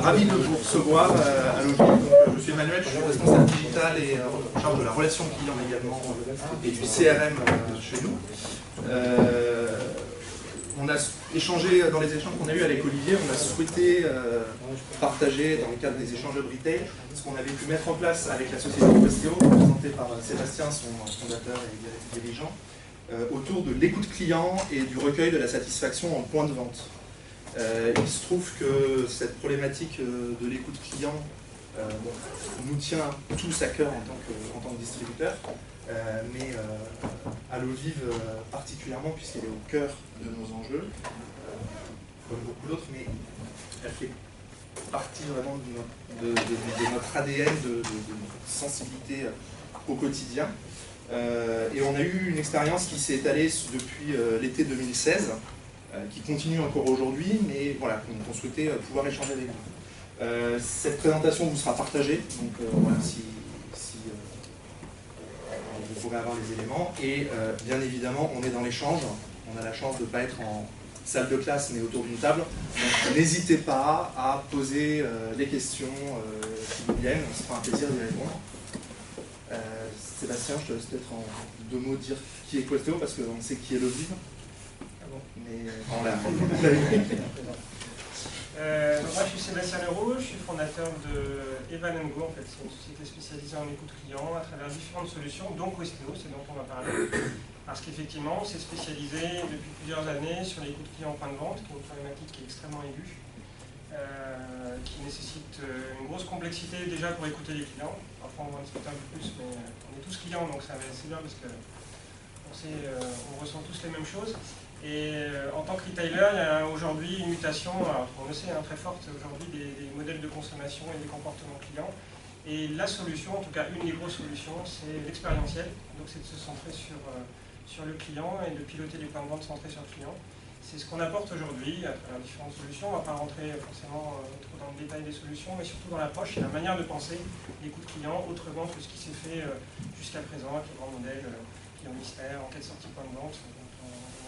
Ravi de vous recevoir à l'Ovi. Je suis Emmanuel, je suis responsable digital et en charge de la relation client également et du CRM chez nous. On a échangé dans les échanges qu'on a eu avec Olivier, on a souhaité partager dans le cadre des échanges de retail ce qu'on avait pu mettre en place avec la société Questeo, représentée par Sébastien, son fondateur et dirigeant, autour de l'écoute client et du recueil de la satisfaction en point de vente. Il se trouve que cette problématique de l'écoute client nous tient tous à cœur en tant que distributeur, mais à l'Ovive particulièrement puisqu'elle est au cœur de nos enjeux, comme beaucoup d'autres, mais elle fait partie vraiment de notre ADN, de notre sensibilité au quotidien. Et on a eu une expérience qui s'est étalée depuis l'été 2016, qui continue encore aujourd'hui, mais voilà, qu'on souhaitait pouvoir échanger avec vous. Cette présentation vous sera partagée, donc voilà, si vous pourrez avoir les éléments. Et bien évidemment, on est dans l'échange, on a la chance de ne pas être en salle de classe, mais autour d'une table. Donc n'hésitez pas à poser les questions qui vous viennent, ce sera un plaisir d'y répondre. Sébastien, je te laisse peut-être en deux mots dire qui est Questeo, parce qu'on sait qui est l'Ovive. Mais on l'a donc moi je suis Sébastien Leroux, je suis fondateur de Evan & Go. En fait, c'est une société spécialisée en écoute client à travers différentes solutions, dont Questeo, c'est dont on va parler. Parce qu'effectivement, on s'est spécialisé depuis plusieurs années sur l'écoute client en point de vente, qui est une problématique qui est extrêmement aiguë, qui nécessite une grosse complexité déjà pour écouter les clients. Parfois on va en discuter un peu plus, mais on est tous clients, donc ça va assez bien parce qu'on ressent tous les mêmes choses. Et en tant que retailer, il y a aujourd'hui une mutation, alors on le sait, très forte aujourd'hui des modèles de consommation et des comportements clients. Et la solution, en tout cas une des grosses solutions, c'est l'expérientiel. Donc c'est de se centrer sur le client et de piloter les plans de vente centrés sur le client. C'est ce qu'on apporte aujourd'hui à travers différentes solutions. On ne va pas rentrer forcément trop dans le détail des solutions, mais surtout dans l'approche et la manière de penser l'écoute client autrement que ce qui s'est fait jusqu'à présent avec les grands modèles client mystère, enquête sortie point de vente.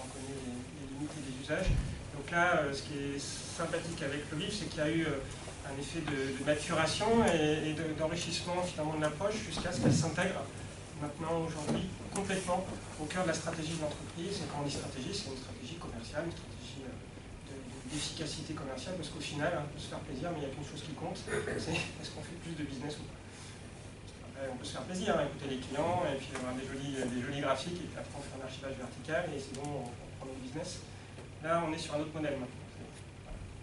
On connaît les limites et les usages. Donc là, ce qui est sympathique avec l'Ovive, c'est qu'il y a eu un effet de maturation et d'enrichissement finalement de l'approche jusqu'à ce qu'elle s'intègre maintenant, aujourd'hui, complètement au cœur de la stratégie de l'entreprise. Et quand on dit stratégie, c'est une stratégie commerciale, une stratégie d'efficacité commerciale, parce qu'au final, on peut se faire plaisir, mais il n'y a qu'une chose qui compte, c'est est-ce qu'on fait plus de business ou pas. On peut se faire plaisir, écouter les clients, et puis avoir des jolis graphiques, et puis après on fait un archivage vertical, et c'est bon, on prend le business. Là, on est sur un autre modèle maintenant.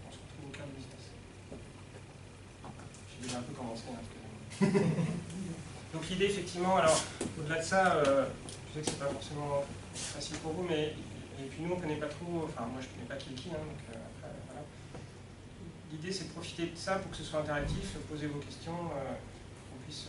On se retrouve au cœur du business. J'ai déjà un peu commencé. Donc l'idée, effectivement, alors, au-delà de ça, je sais que c'est pas forcément facile pour vous, mais et puis nous, on ne connaît pas trop, enfin moi je ne connais pas qui est qui, donc après, voilà. L'idée, c'est de profiter de ça pour que ce soit interactif, poser vos questions, qu'on puisse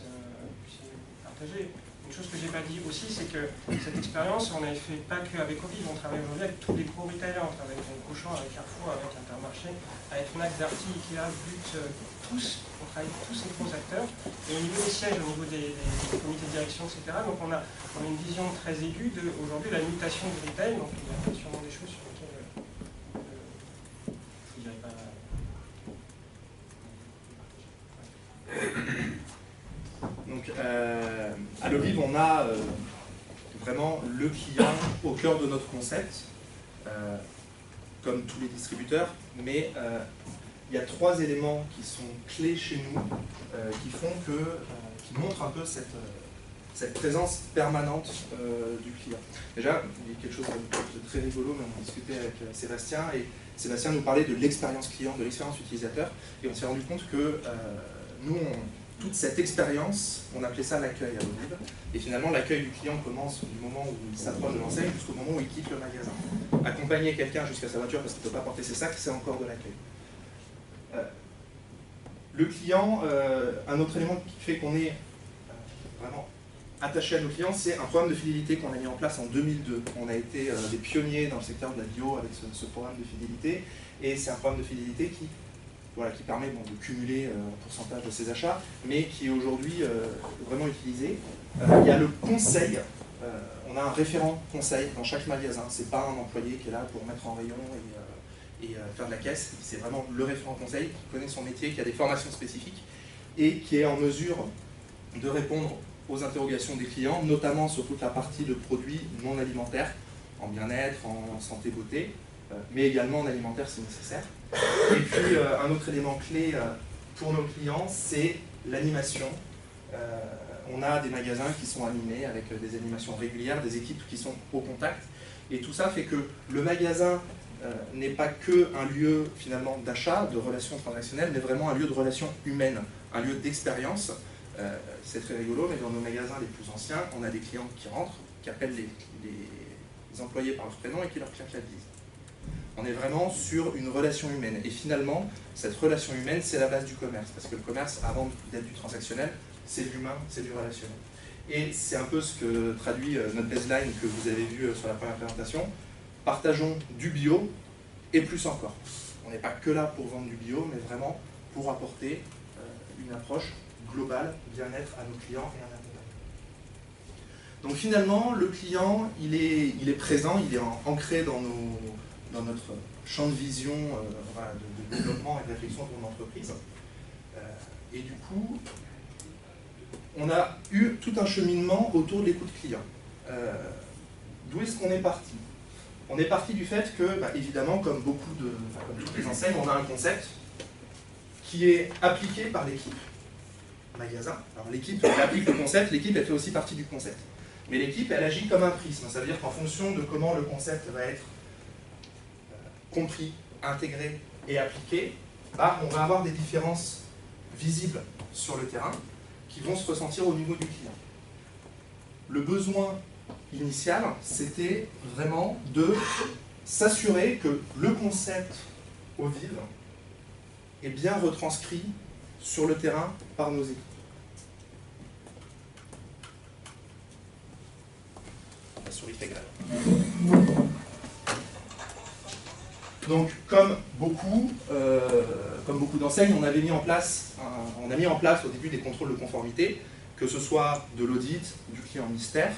partager. Une chose que je n'ai pas dit aussi, c'est que cette expérience, on n'avait fait pas qu'avec Ovive, on travaille aujourd'hui avec tous les gros retailers, on travaille avec Auchan, avec Carrefour, avec Intermarché, avec Fnac, Darty, Ikea, But, tous, on travaille avec tous ces gros acteurs. Et au niveau des sièges, au niveau des comités de direction, etc., donc on a une vision très aiguë de aujourd'hui la mutation du retail, donc il y a sûrement des choses sur lesquelles je ne dirais pas. Donc, à l'Ovive, on a vraiment le client au cœur de notre concept, comme tous les distributeurs, mais il y a trois éléments qui sont clés chez nous, qui montrent un peu cette présence permanente du client. Déjà, il y a quelque chose de très rigolo, mais on en discutait avec Sébastien, et Sébastien nous parlait de l'expérience client, de l'expérience utilisateur, et on s'est rendu compte que nous, toute cette expérience, on appelait ça l'accueil à l'Ovive. Et finalement, l'accueil du client commence du moment où il s'approche de l'enseigne jusqu'au moment où il quitte le magasin. Accompagner quelqu'un jusqu'à sa voiture parce qu'il ne peut pas porter ses sacs, c'est encore de l'accueil. Le client, un autre élément qui fait qu'on est vraiment attaché à nos clients, c'est un programme de fidélité qu'on a mis en place en 2002. On a été des pionniers dans le secteur de la bio avec ce programme de fidélité. Et c'est un programme de fidélité qui permet de cumuler un pourcentage de ses achats, mais qui est aujourd'hui vraiment utilisé. Il y a le conseil, on a un référent conseil dans chaque magasin, c'est pas un employé qui est là pour mettre en rayon et faire de la caisse. C'est vraiment le référent conseil qui connaît son métier, qui a des formations spécifiques et qui est en mesure de répondre aux interrogations des clients, notamment sur toute la partie de produits non alimentaires, en bien-être, en santé beauté, mais également en alimentaire si nécessaire. Et puis un autre élément clé pour nos clients, c'est l'animation. On a des magasins qui sont animés avec des animations régulières, des équipes qui sont au contact. Et tout ça fait que le magasin n'est pas qu'un lieu finalement d'achat, de relations transactionnelles, mais vraiment un lieu de relations humaines, un lieu d'expérience. C'est très rigolo, mais dans nos magasins les plus anciens, on a des clients qui rentrent, qui appellent les employés par leur prénom et qui leur claquent la bise. On est vraiment sur une relation humaine. Et finalement, cette relation humaine, c'est la base du commerce. Parce que le commerce, avant d'être du transactionnel, c'est de l'humain, c'est du relationnel. Et c'est un peu ce que traduit notre baseline que vous avez vu sur la première présentation. Partageons du bio et plus encore. On n'est pas que là pour vendre du bio, mais vraiment pour apporter une approche globale, bien-être à nos clients et à l'accompagnement. Donc finalement, le client, il est présent, il est ancré dans notre champ de vision voilà, de développement et de réflexion pour l'entreprise. Et du coup, on a eu tout un cheminement autour de l'écoute client. D'où est-ce qu'on est parti? On est parti du fait que, évidemment, comme toutes les enseignes, on a un concept qui est appliqué par l'équipe magasin. Alors l'équipe applique le concept, l'équipe elle fait aussi partie du concept. Mais l'équipe elle agit comme un prisme, ça veut dire qu'en fonction de comment le concept va être compris, intégré et appliqué, on va avoir des différences visibles sur le terrain qui vont se ressentir au niveau du client. Le besoin initial, c'était vraiment de s'assurer que le concept au vive est bien retranscrit sur le terrain par nos équipes. La souris fait grève. Donc, comme beaucoup d'enseignes, on a mis en place au début des contrôles de conformité, que ce soit de l'audit, du client mystère.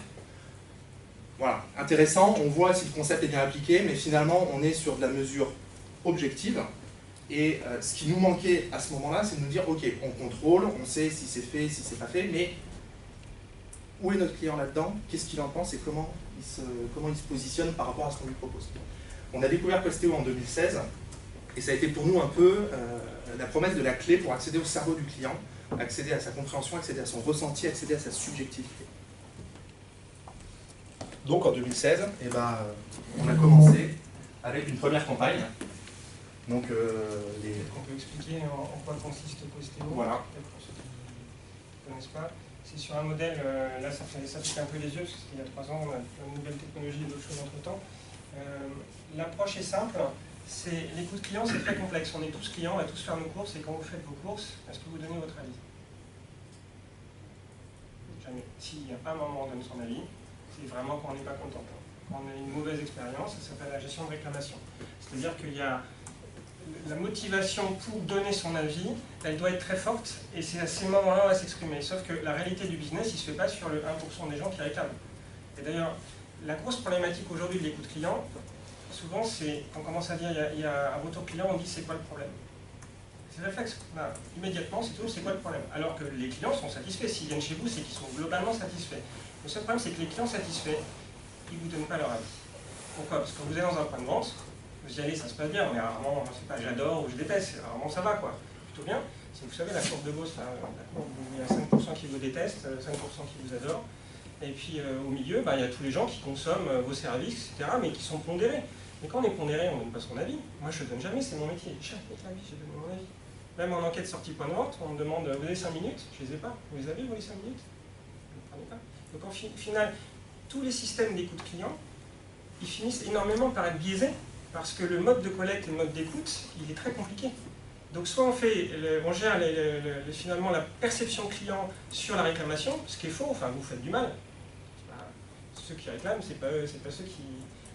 Voilà, intéressant, on voit si le concept est bien appliqué, mais finalement, on est sur de la mesure objective. Et ce qui nous manquait à ce moment-là, c'est de nous dire, ok, on contrôle, on sait si c'est fait, si c'est pas fait, mais où est notre client là-dedans? Qu'est-ce qu'il en pense et comment il se positionne par rapport à ce qu'on lui propose? On a découvert Questeo en 2016, et ça a été pour nous un peu la promesse de la clé pour accéder au cerveau du client, accéder à sa compréhension, accéder à son ressenti, accéder à sa subjectivité. Donc en 2016, on a commencé avec une première campagne. Donc, On peut expliquer en quoi consiste Questeo. Voilà. Pour ceux qui ne connaissent pas. C'est sur un modèle, là ça fait un peu les yeux, parce que c'était il y a 3 ans, on a une nouvelle technologie et d'autres choses entre temps. L'approche est simple, l'écoute client c'est très complexe. On est tous clients, on va tous faire nos courses, et quand vous faites vos courses, est-ce que vous donnez votre avis? Jamais. Si un moment on donne son avis, c'est vraiment quand on n'est pas content. Quand on a une mauvaise expérience, ça s'appelle la gestion de réclamation. C'est-à-dire qu'il y a la motivation pour donner son avis, elle doit être très forte, et c'est à ces moments-là on va s'exprimer. Sauf que la réalité du business, il ne se fait pas sur le 1% des gens qui réclament. Et d'ailleurs, la grosse problématique aujourd'hui de l'écoute client, souvent c'est, quand on commence à dire il y a un retour client, on dit c'est quoi le problème? C'est le réflexe. Là, immédiatement, c'est toujours c'est quoi le problème? Alors que les clients sont satisfaits. S'ils viennent chez vous, c'est qu'ils sont globalement satisfaits. Le seul problème, c'est que les clients satisfaits, ils ne vous donnent pas leur avis. Pourquoi? Parce que vous êtes dans un point de vente, vous y allez, ça se passe bien, mais rarement, c'est pas j'adore ou je déteste, rarement ça va quoi. Plutôt bien. Si vous savez la courbe de Gauss, là, la courbe où il y a 5% qui vous détestent, 5% qui vous adorent, et puis au milieu, il y a tous les gens qui consomment vos services, etc., mais qui sont pondérés. Mais quand on est pondéré, on ne donne pas son avis. Moi je ne donne jamais, c'est mon métier. Chaque avis, j'ai donné mon avis. Même en enquête sortie point de vente, on me demande, vous avez 5 minutes? Je ne les ai pas. Vous les avez, vous, les 5 minutes? Vous ne prenez pas. Donc au final, tous les systèmes d'écoute client, ils finissent énormément par être biaisés, parce que le mode de collecte et le mode d'écoute, il est très compliqué. Donc soit on gère finalement la perception client sur la réclamation, ce qui est faux, enfin vous faites du mal. Ceux qui réclament, c'est pas ceux qui...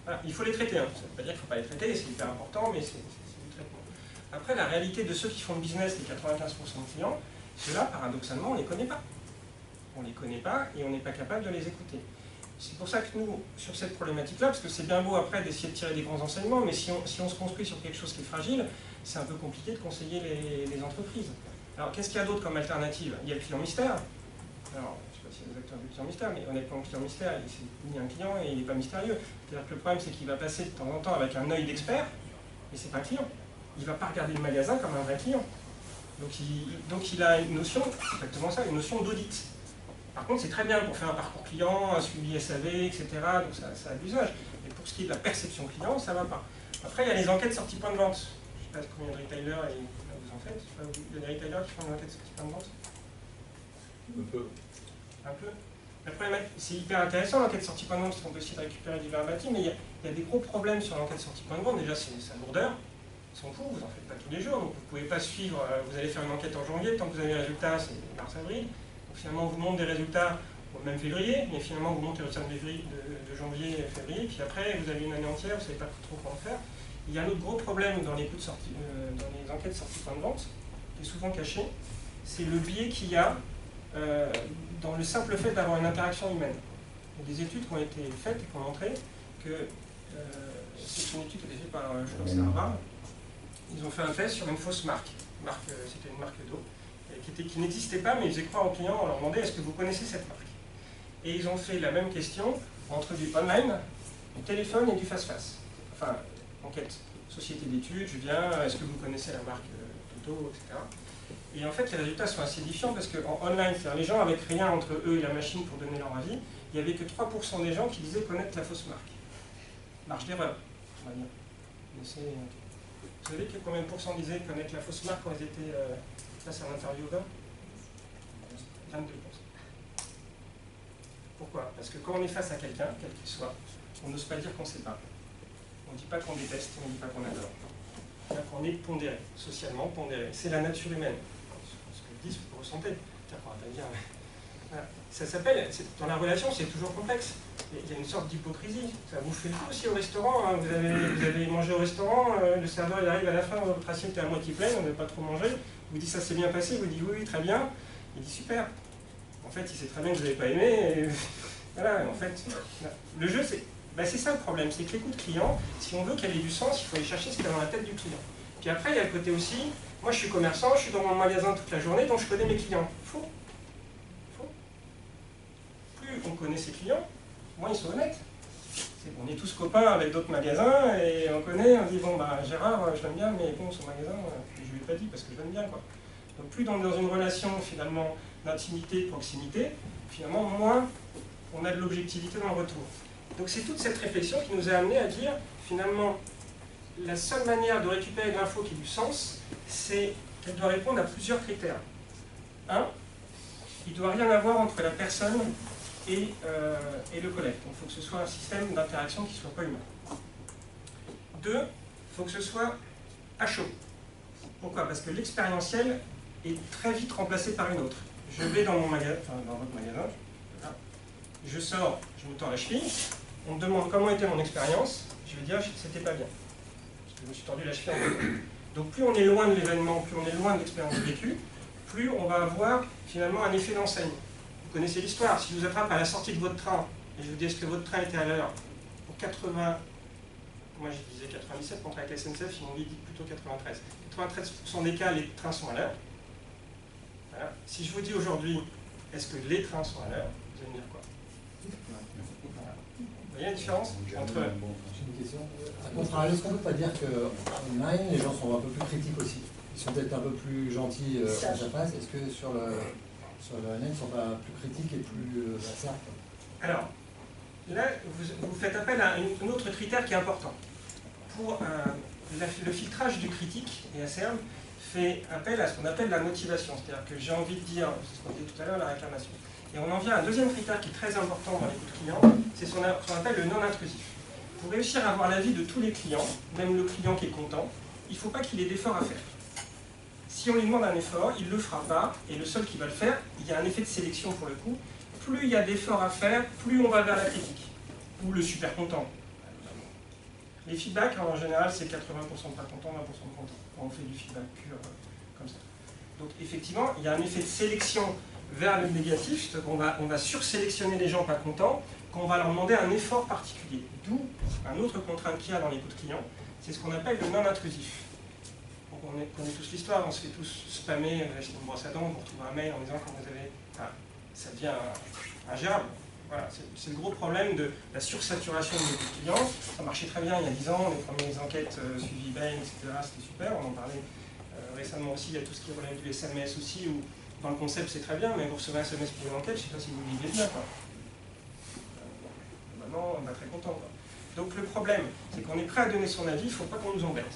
Voilà, il faut les traiter, hein. Ça ne veut pas dire qu'il ne faut pas les traiter, c'est hyper important, mais c'est du traitement. Après, la réalité de ceux qui font le business, les 95% de clients, ceux-là, paradoxalement, on ne les connaît pas. On ne les connaît pas et on n'est pas capable de les écouter. C'est pour ça que nous, sur cette problématique-là, parce que c'est bien beau après d'essayer de tirer des grands enseignements, mais si on se construit sur quelque chose qui est fragile, c'est un peu compliqué de conseiller les entreprises. Alors qu'est-ce qu'il y a d'autre comme alternative? Il y a le client mystère. Alors, je ne sais pas si c'est les acteurs du client mystère, mais honnêtement, le client mystère, c'est ni un client et il n'est pas mystérieux. C'est-à-dire que le problème, c'est qu'il va passer de temps en temps avec un œil d'expert, mais c'est pas un client. Il ne va pas regarder le magasin comme un vrai client. Donc il a une notion, exactement ça, une notion d'audit. Par contre, c'est très bien pour faire un parcours client, un suivi SAV, etc. Donc ça a de l'usage. Mais pour ce qui est de la perception client, ça ne va pas. Après, il y a les enquêtes sorties point de vente. Je ne sais pas combien de retailers vous en faites. Il y a des retailers qui font des enquêtes sorties point de vente. Un peu. Un peu. Le problème, c'est hyper intéressant l'enquête sortie point de vente, parce qu'on peut essayer de récupérer du verbatim, mais il y a des gros problèmes sur l'enquête sortie point de vente. Déjà, c'est sa lourdeur. Ils sont fous, vous n'en faites pas tous les jours, donc vous ne pouvez pas suivre. Vous allez faire une enquête en janvier, tant que vous avez les résultats, c'est mars-avril. Donc finalement, on vous montre des résultats au même février, mais finalement, on vous montre les résultats de janvier et février, puis après, vous avez une année entière, vous ne savez pas trop comment faire. Il y a un autre gros problème dans les enquêtes sorties point de vente, qui est souvent caché, c'est le biais qu'il y a dans le simple fait d'avoir une interaction humaine. Il y a des études qui ont été faites et qui ont montré que c'est une étude qui a été faite par, je crois que c'est Harvard. Ils ont fait un test sur une fausse marque. C'était une marque d'eau qui n'existait pas, mais ils faisaient croire aux clients, on leur demandait est-ce que vous connaissez cette marque? Et ils ont fait la même question entre du online, du téléphone et du face-face. Enfin, enquête, société d'études, je viens, est-ce que vous connaissez la marque Toto, etc. Et en fait, les résultats sont assez différents parce qu'en online, c'est-à-dire les gens avec rien entre eux et la machine pour donner leur avis, il n'y avait que 3% des gens qui disaient connaître la fausse marque. Marge d'erreur, on va dire. Mais vous savez combien de pourcents disaient connaître la fausse marque quand ils étaient face à l'intervieweur? 22%. Pourquoi? Parce que quand on est face à quelqu'un, quel qu'il soit, on n'ose pas dire qu'on ne sait pas. On ne dit pas qu'on déteste, on ne dit pas qu'on adore. C'est-à-dire qu'on est pondéré, socialement pondéré. C'est la nature humaine. Ce que je dis, vous ressentez. On va pas dire. Voilà. Ça s'appelle, dans la relation, c'est toujours complexe. Il y a une sorte d'hypocrisie. Ça vous fait le coup aussi au restaurant. Hein. Vous avez mangé au restaurant, le serveur il arrive à la fin, votre assiette est à moitié pleine, on n'a pas trop mangé. Vous dites ça s'est bien passé, vous dites oui, très bien. Il dit super. En fait, il sait très bien que vous n'avez pas aimé. Et voilà, en fait, le jeu, c'est ça le problème. C'est que l'écoute client, si on veut qu'elle ait du sens, il faut aller chercher ce qu'il y a dans la tête du client. Puis après, il y a le côté aussi, moi je suis commerçant, je suis dans mon magasin toute la journée, donc je connais mes clients. Faux. Plus on connaît ses clients, moins ils sont honnêtes. On est tous copains avec d'autres magasins et on connaît, on dit bon bah Gérard, je l'aime bien, mais bon son magasin, je ne lui ai pas dit parce que je l'aime bien quoi. Donc plus dans une relation finalement d'intimité, de proximité, finalement moins on a de l'objectivité dans le retour. Donc c'est toute cette réflexion qui nous a amené à dire finalement la seule manière de récupérer de l'info qui a du sens, c'est qu'elle doit répondre à plusieurs critères. Un, il ne doit rien avoir entre la personne et le collègue. Donc il faut que ce soit un système d'interaction qui ne soit pas humain. Deux, il faut que ce soit à chaud. Pourquoi? Parce que l'expérientiel est très vite remplacé par une autre. Je vais dans mon magasin, enfin dans votre magasin, voilà. Je sors, je me tords la cheville, on me demande comment était mon expérience, je vais dire c'était pas bien. Parce que je me suis tordu la cheville en deux. Donc plus on est loin de l'événement, plus on est loin de l'expérience vécue, plus on va avoir finalement un effet d'enseigne. Vous connaissez l'histoire, si je vous attrape à la sortie de votre train, et je vous dis est-ce que votre train était à l'heure, pour 80, moi je disais 97, contre avec la SNCF, ils m'ont dit plutôt 93. 93% des cas, les trains sont à l'heure. Voilà. Si je vous dis aujourd'hui, est-ce que les trains sont à l'heure, vous allez me dire quoi? Voilà. Vous voyez la différence entre... J'ai une question. À contrario, est-ce qu'on ne peut pas dire qu'online, les gens sont un peu plus critiques aussi? Ils sont peut-être un peu plus gentils face à face. Est-ce que sur le online, ils ne sont pas plus critiques et plus acerbes? Alors, là, vous faites appel à un autre critère qui est important. Pour le filtrage du critique et acerbe fait appel à ce qu'on appelle la motivation. C'est-à-dire que j'ai envie de dire, c'est ce qu'on disait tout à l'heure, la réclamation. Et on en vient à un deuxième critère qui est très important dans l'écoute client, c'est ce qu'on appelle le non-intrusif. Pour réussir à avoir l'avis de tous les clients, même le client qui est content, il ne faut pas qu'il ait d'effort à faire. Si on lui demande un effort, il ne le fera pas, et le seul qui va le faire, il y a un effet de sélection pour le coup. Plus il y a d'efforts à faire, plus on va vers la critique. Ou le super content. Les feedbacks, en général, c'est 80% de pas content, 20% de content. Quand on fait du feedback pur, comme ça. Donc effectivement, il y a un effet de sélection vers le négatif, c'est-à-dire qu'on va sursélectionner les gens pas contents qu'on va leur demander un effort particulier. D'où un autre contrainte qu'il y a dans les coûts clients, c'est ce qu'on appelle le non-intrusif. On connaît tous l'histoire, on se fait tous spammer, acheter une brosse à dents, vous retrouvez un mail en disant quand vous avez... Enfin, ça devient ingérable. Voilà, c'est le gros problème de la sursaturation de nos clients. Ça marchait très bien il y a 10 ans, les premières enquêtes suivies Bain, etc. C'était super, on en parlait récemment aussi. Il y a tout ce qui relève du SMS aussi, où dans le concept c'est très bien, mais vous recevez un SMS pour une enquête, je ne sais pas si vous le vivez bien. Maintenant, on va très content. Quoi. Donc le problème, c'est qu'on est prêt à donner son avis, il ne faut pas qu'on nous embête.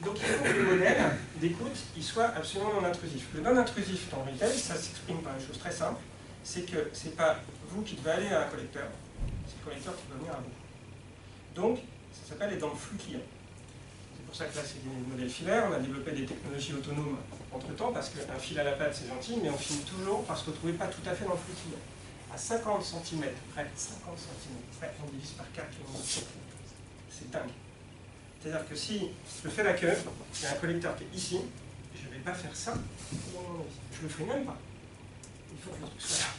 Donc il faut que le modèle d'écoute soit absolument non intrusif. Le non intrusif dans le retail, ça s'exprime par une chose très simple, c'est que ce n'est pas vous qui devez aller à un collecteur, c'est le collecteur qui doit venir à vous. Donc, ça s'appelle être dans le flux client. C'est pour ça que là, c'est des modèles filaires. On a développé des technologies autonomes entre-temps, parce qu'un fil à la patte, c'est gentil, mais on finit toujours par se retrouver pas tout à fait dans le flux client. À 50 cm, près 50 cm, on divise par 4 c'est dingue. C'est-à-dire que si je fais la queue, il y a un collecteur qui est ici, je ne vais pas faire ça, je ne le ferai même pas. Il faut que le truc soit là.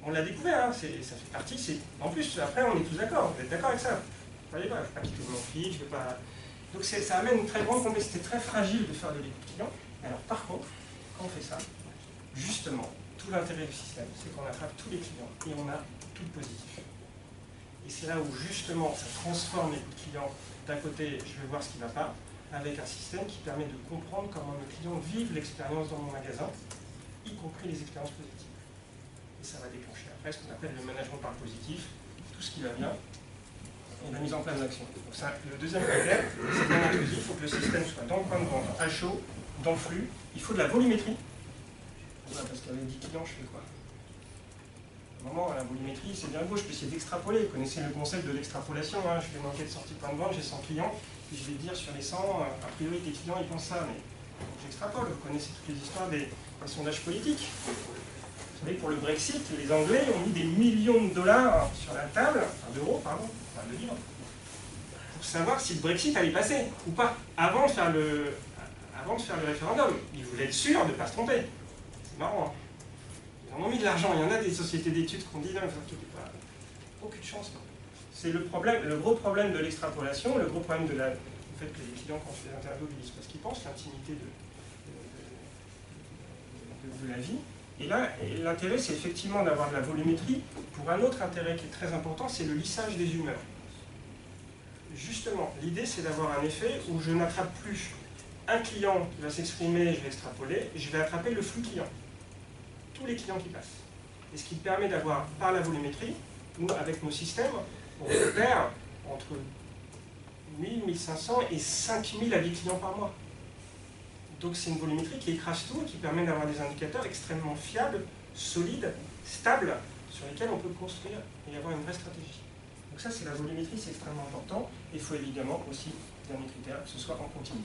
On l'a découvert, hein, ça fait partie. En plus, après, on est tous d'accord. Vous êtes d'accord avec ça? Vous voyez pas, je ne vais pas quitter mon fil, je ne vais pas. Donc ça amène une très grande complexité, très fragile de faire de l'écoute client. Alors par contre, quand on fait ça, justement, tout l'intérêt du système, c'est qu'on attrape tous les clients et on a tout le positif. Et c'est là où justement ça transforme l'écoute client. D'un côté, je vais voir ce qui ne va pas, avec un système qui permet de comprendre comment nos clients vivent l'expérience dans mon magasin, y compris les expériences positives. Et ça va déclencher après ce qu'on appelle le management par positif, tout ce qui va bien, et la mise en place d'actions. Donc ça, le deuxième critère, c'est bien inclusif, il faut que le système soit dans le point de vente, à chaud, dans le flux, il faut de la volumétrie. Voilà, parce qu'avec 10 clients, je fais quoi? Vraiment, la volumétrie, c'est bien beau, je peux essayer d'extrapoler. Vous connaissez le concept de l'extrapolation, hein. Je fais une enquête sortie point de vente, j'ai 100 clients, et je vais dire sur les 100, a priori, tes clients, ils pensent ça, mais j'extrapole. Vous connaissez toutes les histoires des sondages politiques. Vous savez, pour le Brexit, les Anglais ont mis des millions de dollars sur la table, enfin d'euros, pardon, enfin de livres, pour savoir si le Brexit allait passer ou pas, avant de faire le référendum. Ils voulaient être sûrs de ne pas se tromper. C'est marrant, hein. Ils en ont mis de l'argent. Il y en a des sociétés d'études qui ont dit non, mais vous inquiétez pas, aucune chance. C'est le gros problème de l'extrapolation, le gros problème du fait que les clients, quand je fais des interviews, ils disent pas ce qu'ils pensent, l'intimité de la vie. Et là, l'intérêt, c'est effectivement d'avoir de la volumétrie. Pour un autre intérêt qui est très important, c'est le lissage des humeurs. Justement, l'idée, c'est d'avoir un effet où je n'attrape plus un client qui va s'exprimer, je vais extrapoler, je vais attraper le flux client. Tous les clients qui passent. Et ce qui permet d'avoir, par la volumétrie, nous, avec nos systèmes, on repère entre 1000, 1500 et 5000 avis clients par mois. Donc c'est une volumétrie qui écrase tout et qui permet d'avoir des indicateurs extrêmement fiables, solides, stables, sur lesquels on peut construire et avoir une vraie stratégie. Donc ça, c'est la volumétrie, c'est extrêmement important. Et il faut évidemment aussi, dernier critère, que ce soit en continu.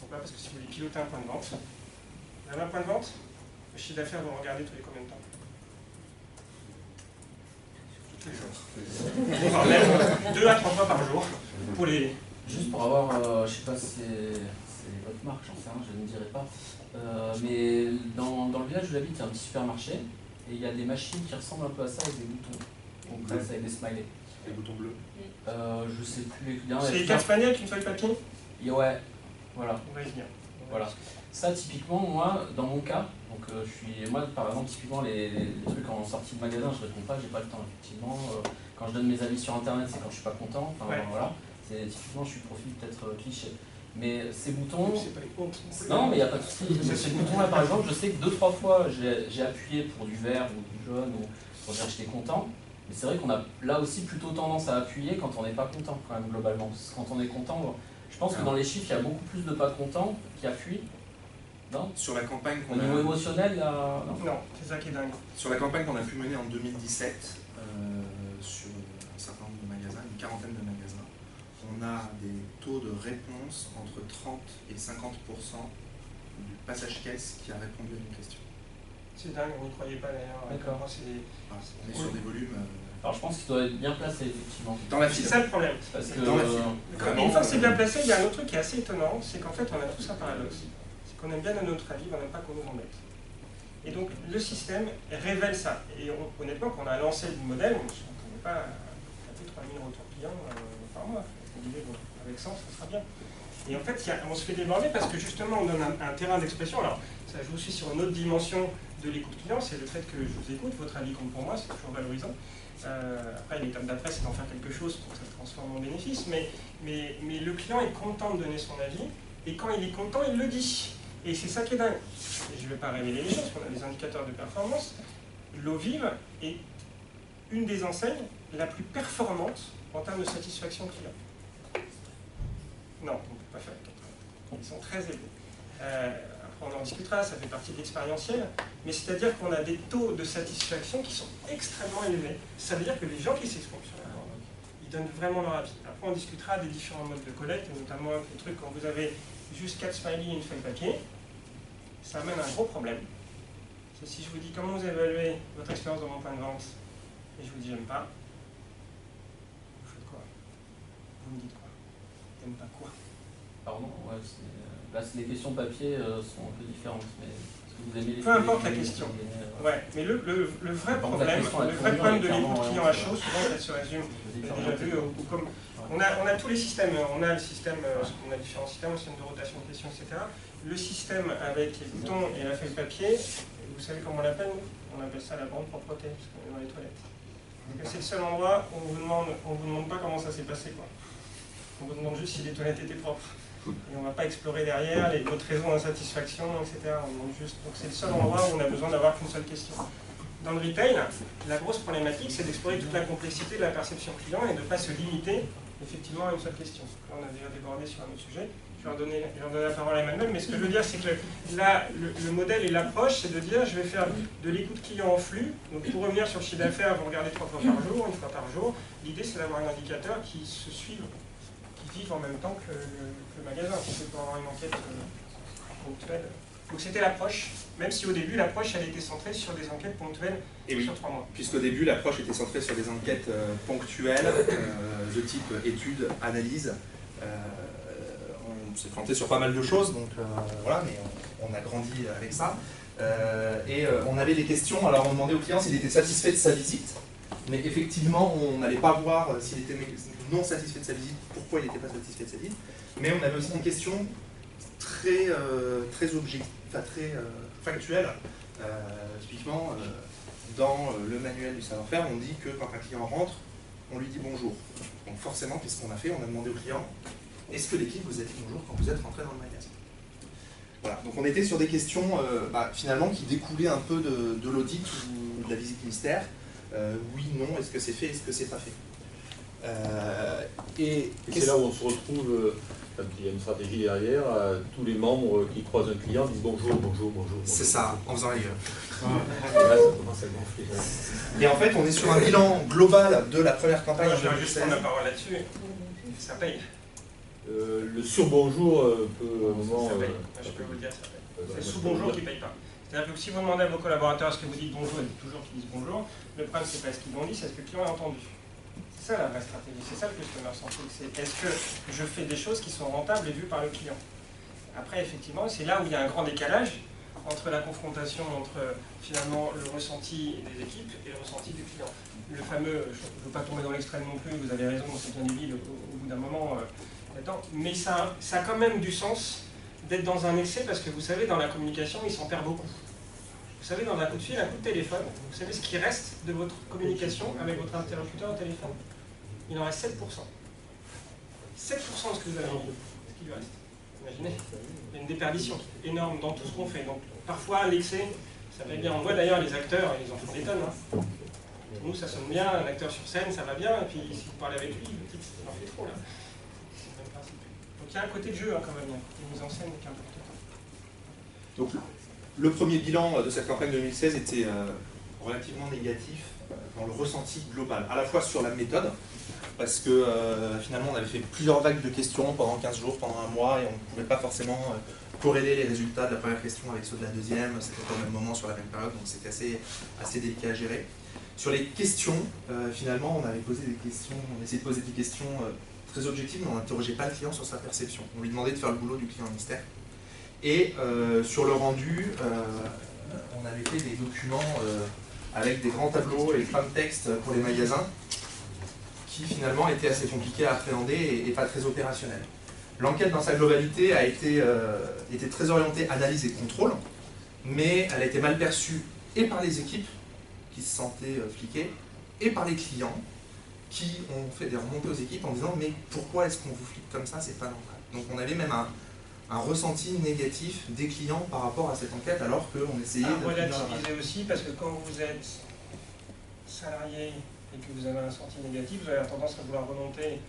Pourquoi? Parce que si vous voulez piloter un point de vente, vous avez un point de vente, le chiffre d'affaires, vous regardez tous les combien de temps? Tous les jours. Enfin, même 2 à 3 fois par jour. Pour les... Juste pour avoir, je sais pas si c'est votre marque, j'en sais rien, je ne dirai pas. Mais dans le village où j'habite, il y a un petit supermarché et il y a des machines qui ressemblent un peu à ça avec des boutons. On presse avec des smileys. Les boutons bleus. Je sais plus les. C'est les 15 paniers avec une feuille papier? Ouais, voilà. On va y venir. Voilà. Ça, typiquement, moi, dans mon cas, donc moi, par exemple, typiquement, les trucs en sortie de magasin, je ne réponds pas, j'ai pas le temps, effectivement. Quand je donne mes avis sur Internet, c'est quand je suis pas content. Enfin, ouais. Voilà. Typiquement, je suis profil peut-être cliché. Mais ces boutons... C'est pas les comptes. Non, mais il n'y a pas de souci. Ces boutons-là, par exemple, je sais que 2-3 fois, j'ai appuyé pour du vert ou du jaune ou pour dire que j'étais content. Mais c'est vrai qu'on a là aussi plutôt tendance à appuyer quand on n'est pas content, quand même, globalement. Parce que quand on est content, je pense que dans les chiffres, il y a beaucoup plus de pas contents qui appuient. Non? Sur la campagne Au niveau émotionnel, là... Non, c'est ça qui est dingue. Sur la campagne qu'on a pu mener en 2017, sur un certain nombre de magasins, une quarantaine de magasins, on a des taux de réponse entre 30 et 50% du passage-caisse qui a répondu à une question. C'est dingue, on n'y croyait pas d'ailleurs. D'accord. On est sur des volumes... Alors je pense qu'il doit être bien placé, effectivement. Dans la C'est file. ça le problème. Parce que... Dans la file. Mais une fois que c'est bien placé, il y a un autre truc qui est assez étonnant, c'est qu'en fait on a tous un paradoxe. C'est qu'on aime bien donner notre avis, mais on n'aime pas qu'on nous embête. Et donc le système révèle ça. Et honnêtement, quand on a lancé le modèle, on ne s'attendait pas à taper 3000 retours clients par mois. On disait, bon, avec 100, ça sera bien. Et en fait, on se fait déborder parce que justement, on donne un terrain d'expression. Alors, ça joue aussi sur une autre dimension de l'écoute client, c'est le fait que je vous écoute, votre avis compte pour moi, c'est toujours valorisant. Après, l'étape d'après, c'est d'en faire quelque chose pour que ça se transforme en bénéfice. Mais le client est content de donner son avis, et quand il est content, il le dit. Et c'est ça qui est dingue. Et je ne vais pas révéler les choses, parce qu'on a des indicateurs de performance. L'eau vive est une des enseignes la plus performante en termes de satisfaction client. Non, on ne peut pas faire les 4. Ils sont très élevés. Après, on en discutera, ça fait partie de l'expérientiel. Mais c'est-à-dire qu'on a des taux de satisfaction qui sont extrêmement élevés. Ça veut dire que les gens qui s'expriment sur la vente, ils donnent vraiment leur avis. Après, on discutera des différents modes de collecte, et notamment les trucs quand vous avez juste 4 smileys et une feuille papier. Ça amène un gros problème. C'est si je vous dis comment vous évaluez votre expérience dans mon point de vente, et je vous dis j'aime pas, vous faites quoi? Vous me dites quoi? T'aimes pas quoi? Pardon, ouais, là les questions papier sont un peu différentes, mais est-ce que vous aimez les peu importe la question. Ouais, mais le vrai problème, de l'écoute client à chaud, souvent elle se résume, vous avez déjà vu, comme on a tous les systèmes, on a le système, on a différents systèmes, le système de rotation de questions, etc. Le système avec les boutons et la feuille papier, vous savez comment on l'appelle? On appelle ça la grande propreté, parce qu'on est dans les toilettes. C'est le seul endroit où on vous demande pas comment ça s'est passé, quoi. On vous demande juste si les toilettes étaient propres. Et on ne va pas explorer derrière les autres raisons d'insatisfaction, etc. On demande juste. Donc c'est le seul endroit où on a besoin d'avoir qu'une seule question. Dans le retail, la grosse problématique, c'est d'explorer toute la complexité de la perception client et de ne pas se limiter effectivement à une seule question. Là, on a déjà débordé sur un autre sujet. Je vais redonner la parole à Emmanuel, mais ce que je veux dire, c'est que là, le modèle et l'approche, c'est de dire, je vais faire de l'écoute client en flux. Donc pour revenir sur le chiffre d'affaires, vous regardez 3 fois par jour, 1 fois par jour. L'idée, c'est d'avoir un indicateur qui se suive, qui vive en même temps que le magasin. C'est pour avoir une enquête ponctuelle. Donc c'était l'approche, même si au début, l'approche, elle était centrée sur des enquêtes ponctuelles sur 3 mois. Puisqu'au début, l'approche était centrée sur des enquêtes ponctuelles, de type études, analyse. On s'est planté sur pas mal de choses, donc voilà, mais on a grandi avec ça. On avait des questions, alors on demandait au client s'il était satisfait de sa visite, mais effectivement, on n'allait pas voir s'il était non satisfait de sa visite, pourquoi il n'était pas satisfait de sa visite, mais on avait aussi une question très objective, enfin très factuelle. Typiquement, dans le manuel du savoir-faire, on dit que quand un client rentre, on lui dit bonjour. Donc forcément, qu'est-ce qu'on a fait? On a demandé au client, est-ce que l'équipe vous a dit bonjour quand vous êtes rentré dans le magasin? Voilà, donc on était sur des questions finalement qui découlaient un peu de l'audit ou de la visite mystère. Oui, non, est-ce que c'est fait, est-ce que c'est pas fait? Et c'est là où on se retrouve, quand il y a une stratégie derrière, tous les membres qui croisent un client disent bonjour, bonjour, bonjour. C'est ça, en faisant la gueule. Là, ça commence à gonfler. Et en fait, on est sur un bilan global de la première campagne. Je vais juste prendre la parole là-dessus. Ça paye. Le sur-bonjour peut, au moment... Ça paye. Je peux vous le dire, ça paye. C'est le sous-bonjour qui ne paye pas. C'est-à-dire que si vous demandez à vos collaborateurs est-ce que vous dites bonjour, ils disent toujours qu'ils disent bonjour. Le problème, c'est pas ce qu'ils vont dire, c'est ce que le client a entendu. C'est ça la vraie stratégie, c'est ça le customer centric. C'est est-ce que je fais des choses qui sont rentables et vues par le client. Après, effectivement, c'est là où il y a un grand décalage entre la confrontation entre finalement le ressenti des équipes et le ressenti du client. Le fameux, je ne veux pas tomber dans l'extrême non plus, vous avez raison, c'est bien débile au bout d'un moment là-dedans, mais ça a quand même du sens d'être dans un excès parce que vous savez, dans la communication, il s'en perd beaucoup. Vous savez, dans un coup de fil, un coup de téléphone, vous savez ce qui reste de votre communication avec votre interlocuteur au téléphone? Il en reste 7%. 7% de ce que vous avez dit, ce qui lui reste. Imaginez, il y a une déperdition énorme dans tout ce qu'on fait. Donc parfois, l'excès, ça va bien. On voit d'ailleurs les acteurs, ils en font des tonnes. Hein. Nous, ça sonne bien, un acteur sur scène, ça va bien, et puis si vous parlez avec lui, il en fait trop là. C'est le même principe. Donc il y a un côté de jeu hein, quand même, il y a un côté mise en scène qui est important. Donc le premier bilan de cette campagne 2016 était relativement négatif dans le ressenti global, à la fois sur la méthode, parce que finalement on avait fait plusieurs vagues de questions pendant 15 jours, pendant un mois, et on ne pouvait pas forcément corréler les résultats de la première question avec ceux de la deuxième, c'était au même moment sur la même période, donc c'était assez délicat à gérer. Sur les questions, finalement on avait posé des questions, on essayait de poser des questions très objectives, mais on n'interrogeait pas le client sur sa perception. On lui demandait de faire le boulot du client mystère. Et sur le rendu, on avait fait des documents avec des grands tableaux et plein de textes pour les magasins qui finalement étaient assez compliqués à appréhender et pas très opérationnels. L'enquête dans sa globalité a été très orientée analyse et contrôle, mais elle a été mal perçue et par les équipes qui se sentaient fliquées et par les clients qui ont fait des remontées aux équipes en disant mais pourquoi est-ce qu'on vous flique comme ça, c'est pas normal. Donc on avait même un ressenti négatif des clients par rapport à cette enquête alors qu'on essayait de relativiser aussi parce que quand vous êtes salarié et que vous avez un ressenti négatif, vous avez tendance à vouloir remonter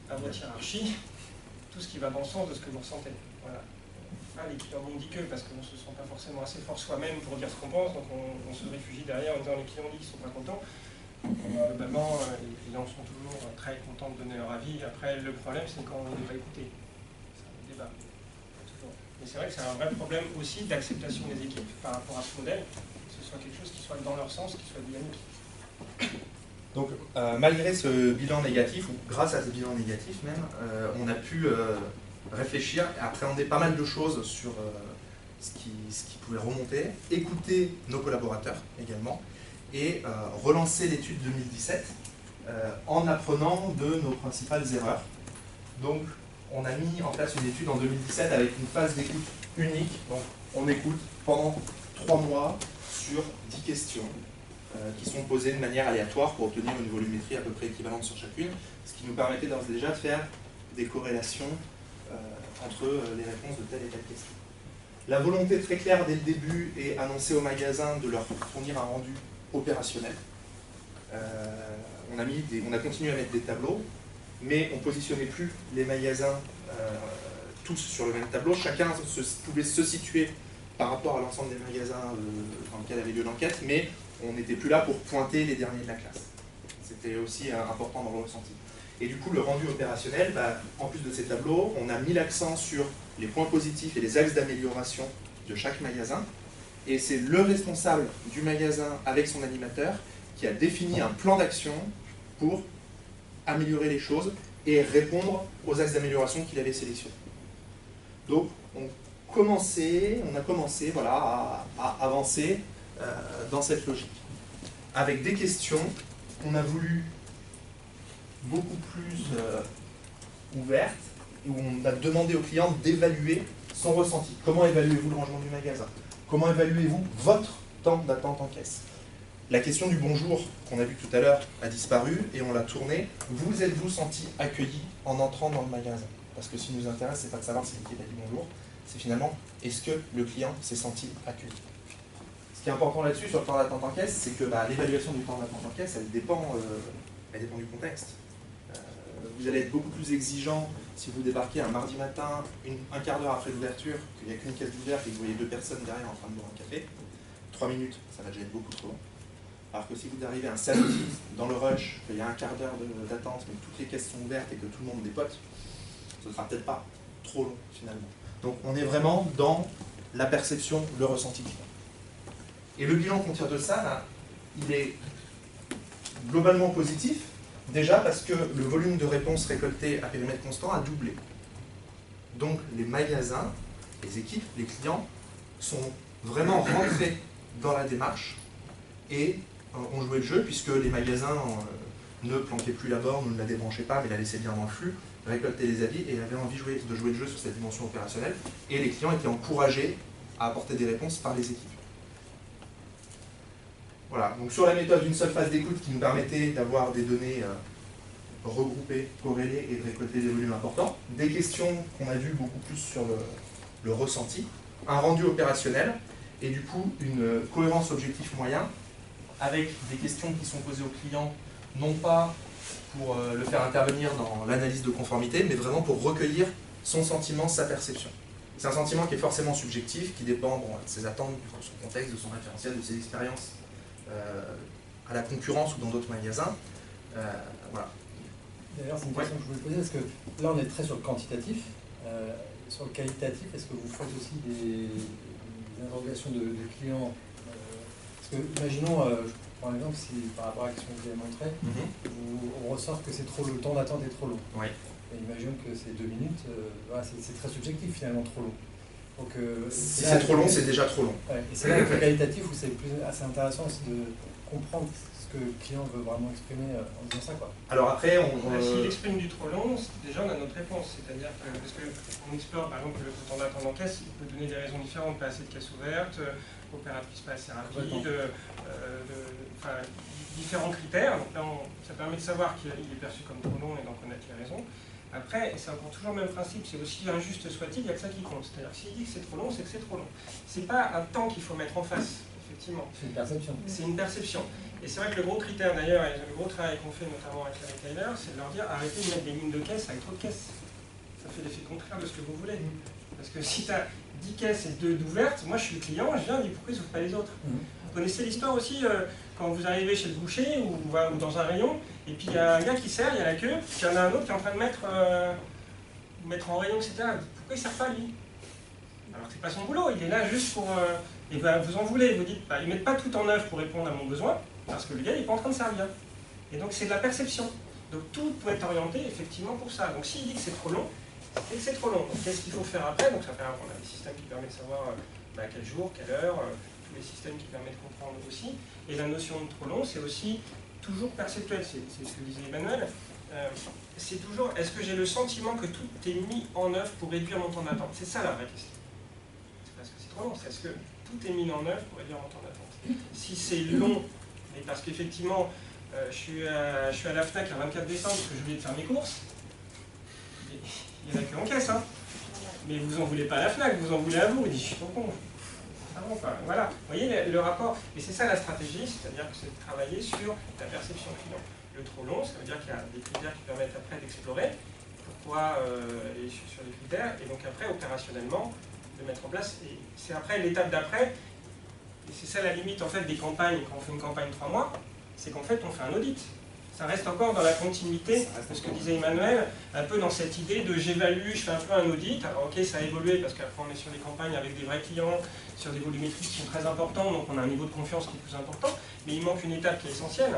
à votre hiérarchie tout ce qui va dans le sens de ce que vous ressentez. Voilà. Les clients on dit que parce qu'on ne se sent pas forcément assez fort soi-même pour dire ce qu'on pense, donc on se réfugie derrière en disant les clients disent qu'ils ne sont pas contents. Globalement, les clients sont toujours très contents de donner leur avis. Après, le problème, c'est quand on n'est pas écouté. C'est un débat. Toujours. Mais c'est vrai que c'est un vrai problème aussi d'acceptation des équipes par rapport à ce modèle, que ce soit quelque chose qui soit dans leur sens, qui soit dynamique. Donc, malgré ce bilan négatif, ou grâce à ce bilan négatif même, on a pu réfléchir et appréhender pas mal de choses sur ce qui pouvait remonter, écouter nos collaborateurs également, et relancer l'étude 2017 en apprenant de nos principales erreurs. Donc, on a mis en place une étude en 2017 avec une phase d'écoute unique. Donc, on écoute pendant 3 mois sur 10 questions qui sont posées de manière aléatoire pour obtenir une volumétrie à peu près équivalente sur chacune, ce qui nous permettait d'ores et déjà de faire des corrélations entre les réponses de telle et telle question. La volonté très claire dès le début est annoncée aux magasins de leur fournir un rendu opérationnel. On a continué à mettre des tableaux, mais on ne positionnait plus les magasins tous sur le même tableau. Chacun pouvait se situer par rapport à l'ensemble des magasins dans lesquels avait lieu l'enquête, mais on n'était plus là pour pointer les derniers de la classe. C'était aussi important dans le ressenti. Et du coup, le rendu opérationnel, en plus de ces tableaux, on a mis l'accent sur les points positifs et les axes d'amélioration de chaque magasin. Et c'est le responsable du magasin avec son animateur qui a défini un plan d'action pour améliorer les choses et répondre aux axes d'amélioration qu'il avait sélectionnés. Donc, on a commencé voilà, à avancer dans cette logique. Avec des questions, on a voulu beaucoup plus ouverte, où on a demandé au client d'évaluer son ressenti. Comment évaluez-vous le rangement du magasin? Comment évaluez-vous votre temps d'attente en caisse? La question du bonjour qu'on a vu tout à l'heure a disparu et on l'a tournée. Vous êtes-vous senti accueilli en entrant dans le magasin? Parce que ce qui nous intéresse, c'est pas de savoir si l'équipe a dit bonjour, c'est finalement est-ce que le client s'est senti accueilli. Ce qui est important là-dessus, sur le temps d'attente en caisse, c'est que l'évaluation du temps d'attente en caisse, elle dépend du contexte. Vous allez être beaucoup plus exigeant si vous débarquez un mardi matin, un quart d'heure après l'ouverture, qu'il n'y a qu'une caisse ouverte et que vous voyez 2 personnes derrière en train de boire un café. 3 minutes, ça va déjà être beaucoup trop long. Alors que si vous arrivez un samedi dans le rush, qu'il y a un quart d'heure d'attente, mais que toutes les caisses sont ouvertes et que tout le monde dépote, ce ne sera peut-être pas trop long finalement. Donc on est vraiment dans la perception, le ressenti client. Et le bilan qu'on tire de ça, il est globalement positif, déjà parce que le volume de réponses récoltées à périmètre constant a doublé. Donc les magasins, les équipes, les clients sont vraiment rentrés dans la démarche et ont joué le jeu, puisque les magasins ne planquaient plus la borne, ne la débranchaient pas, mais la laissaient bien dans le flux, récoltaient les avis et avaient envie de jouer le jeu sur cette dimension opérationnelle. Et les clients étaient encouragés à apporter des réponses par les équipes. Voilà, donc sur la méthode d'une seule phase d'écoute qui nous permettait d'avoir des données regroupées, corrélées et de récolter des volumes importants, des questions qu'on a vues beaucoup plus sur le ressenti, un rendu opérationnel et du coup une cohérence objectif-moyen avec des questions qui sont posées aux clients, non pas pour le faire intervenir dans l'analyse de conformité, mais vraiment pour recueillir son sentiment, sa perception. C'est un sentiment qui est forcément subjectif, qui dépend de ses attentes, de son contexte, de son référentiel, de ses expériences à la concurrence ou dans d'autres magasins. Voilà. D'ailleurs, c'est une question que je voulais poser, parce que là on est très sur le quantitatif. Sur le qualitatif, est-ce que vous faites aussi des interrogations de clients? Parce que, imaginons, je prends l'exemple, si par rapport à la question que vous avez montrée, on ressort que c'est trop, le temps d'attente est trop long. Oui. Et imaginons que c'est 2 minutes, voilà, c'est très subjectif finalement, trop long. Donc, Si c'est trop long, c'est déjà trop long. Ouais, et c'est là avec le qualitatif où c'est assez intéressant aussi de comprendre ce que le client veut vraiment exprimer en disant ça, quoi. Alors après, s'il exprime du trop long, déjà on a notre réponse. C'est-à-dire que, parce qu'on explore par exemple le temps d'attente en caisse, il peut donner des raisons différentes, pas assez de caisse ouverte, opératrice pas assez rapide, différents critères. Donc là, ça permet de savoir qu'il est perçu comme trop long et d'en connaître les raisons. Après, c'est encore toujours le même principe, c'est aussi injuste soit-il, il n'y a que ça qui compte. C'est-à-dire que s'il dit que c'est trop long, c'est que c'est trop long. C'est pas un temps qu'il faut mettre en face, effectivement. C'est une perception. C'est une perception. Et c'est vrai que le gros critère d'ailleurs, et le gros travail qu'on fait notamment avec les retailers, c'est de leur dire arrêtez de mettre des lignes de caisse avec trop de caisses. Ça fait l'effet contraire de ce que vous voulez. Parce que si tu as 10 caisses et 2 d'ouvertes, moi je suis le client, je viens, je dis pourquoi ils n'ouvrent pas les autres. Vous connaissez l'histoire aussi, quand vous arrivez chez le boucher ou dans un rayon, et puis il y a un gars qui sert, il y a la queue, puis il y en a un autre qui est en train de mettre en rayon, etc. Pourquoi il ne sert pas lui? Alors que c'est pas son boulot, il est là juste pour... et ben, vous en voulez, vous dites, ils ne mettent pas tout en œuvre pour répondre à mon besoin, parce que le gars il n'est pas en train de servir. Et donc c'est de la perception. Donc tout peut être orienté effectivement pour ça. Donc s'il dit que c'est trop long, c'est que c'est trop long. Donc qu'est-ce qu'il faut faire après? Donc ça fait on a des systèmes qui permettent de savoir quel jour, quelle heure, tous les systèmes qui permettent de comprendre aussi. Et la notion de trop long, c'est aussi toujours perceptuel, c'est ce que disait Emmanuel. C'est toujours, est-ce que j'ai le sentiment que tout est mis en œuvre pour réduire mon temps d'attente? C'est ça la vraie question. C'est parce que c'est trop long, c'est est-ce que tout est mis en œuvre pour réduire mon temps d'attente? Si c'est long, mais parce qu'effectivement, je suis à la FNAC le 24 décembre parce que je voulais faire mes courses, il n'y en a que en caisse, hein. Mais vous en voulez pas à la FNAC, vous en voulez à vous. Il dit, je suis trop con. Ah bon, enfin, voilà, vous voyez le rapport. Et c'est ça la stratégie, c'est-à-dire que c'est de travailler sur la perception client. Le trop long, ça veut dire qu'il y a des critères qui permettent après d'explorer pourquoi, et sur les critères, et donc après, opérationnellement, de mettre en place. Et c'est après l'étape d'après, et c'est ça la limite en fait des campagnes, quand on fait une campagne 3 mois, c'est qu'en fait on fait un audit. Ça reste encore dans la continuité de ce que disait Emmanuel, un peu dans cette idée de j'évalue, je fais un peu un audit. Alors ok, ça a évolué parce qu'après on est sur des campagnes avec des vrais clients, sur des volumétries qui sont très importants, donc on a un niveau de confiance qui est plus important, mais il manque une étape qui est essentielle,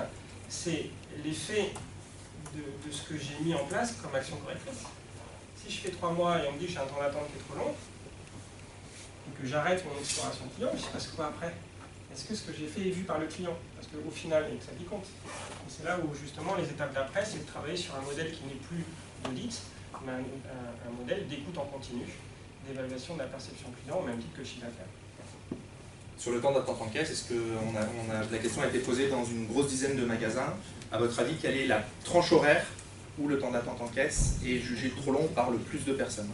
c'est l'effet de ce que j'ai mis en place comme action correctrice. Si je fais 3 mois et on me dit que j'ai un temps d'attente qui est trop long, et que j'arrête mon exploration client, il se passe quoi après? Est-ce que ce que j'ai fait est vu par le client? Parce qu'au final, il y a que ça qui compte. Et c'est là où justement les étapes d'après, c'est de travailler sur un modèle qui n'est plus d'audit, mais un modèle d'écoute en continu, d'évaluation de la perception client, au même titre que le chiffre d'affaires. Sur le temps d'attente en caisse, est-ce que la question a été posée dans une grosse dizaine de magasins? À votre avis, quelle est la tranche horaire où le temps d'attente en caisse est jugé trop long par le plus de personnes?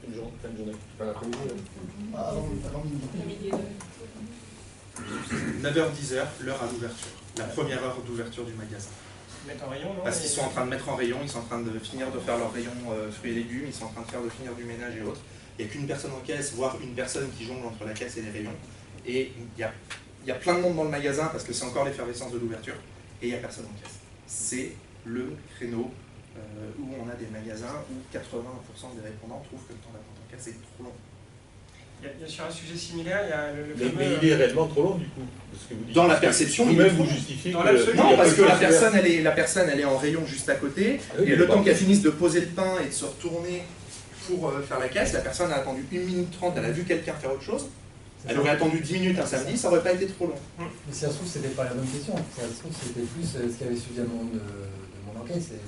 Une journée, pas l'après-midi. 9h-10h, l'heure à l'ouverture. La première heure d'ouverture du magasin. Mettre en rayon, non? Parce qu'ils sont en train de mettre en rayon, ils sont en train de finir de faire leur rayon fruits et légumes, ils sont en train de finir du ménage et autres. Il n'y a qu'une personne en caisse, voire une personne qui jongle entre la caisse et les rayons. Et il y a plein de monde dans le magasin parce que c'est encore l'effervescence de l'ouverture. Et il n'y a personne en caisse. C'est le créneau où on a des magasins où 80% des répondants trouvent que le temps d'attente en caisse est trop long. Il y a sur un sujet similaire, il y a le Mais fameux... il est réellement trop long du coup. Parce que vous dites, Dans la perception, vous-même il est vous trop justifiez Dans que... l'absolu. Non, parce que la personne personne elle est en rayon juste à côté, oui, et le temps qu'elle finisse de poser le pain et de se retourner pour faire la caisse, la personne a attendu 1 minute 30, elle a vu quelqu'un faire autre chose, elle aurait attendu 10 minutes un samedi, ça aurait pas été trop long. Mais si ça se trouve, c'était pas la bonne question. Si ça se trouve, c'était plus ce qui avait suffisamment de mon enquête. C'est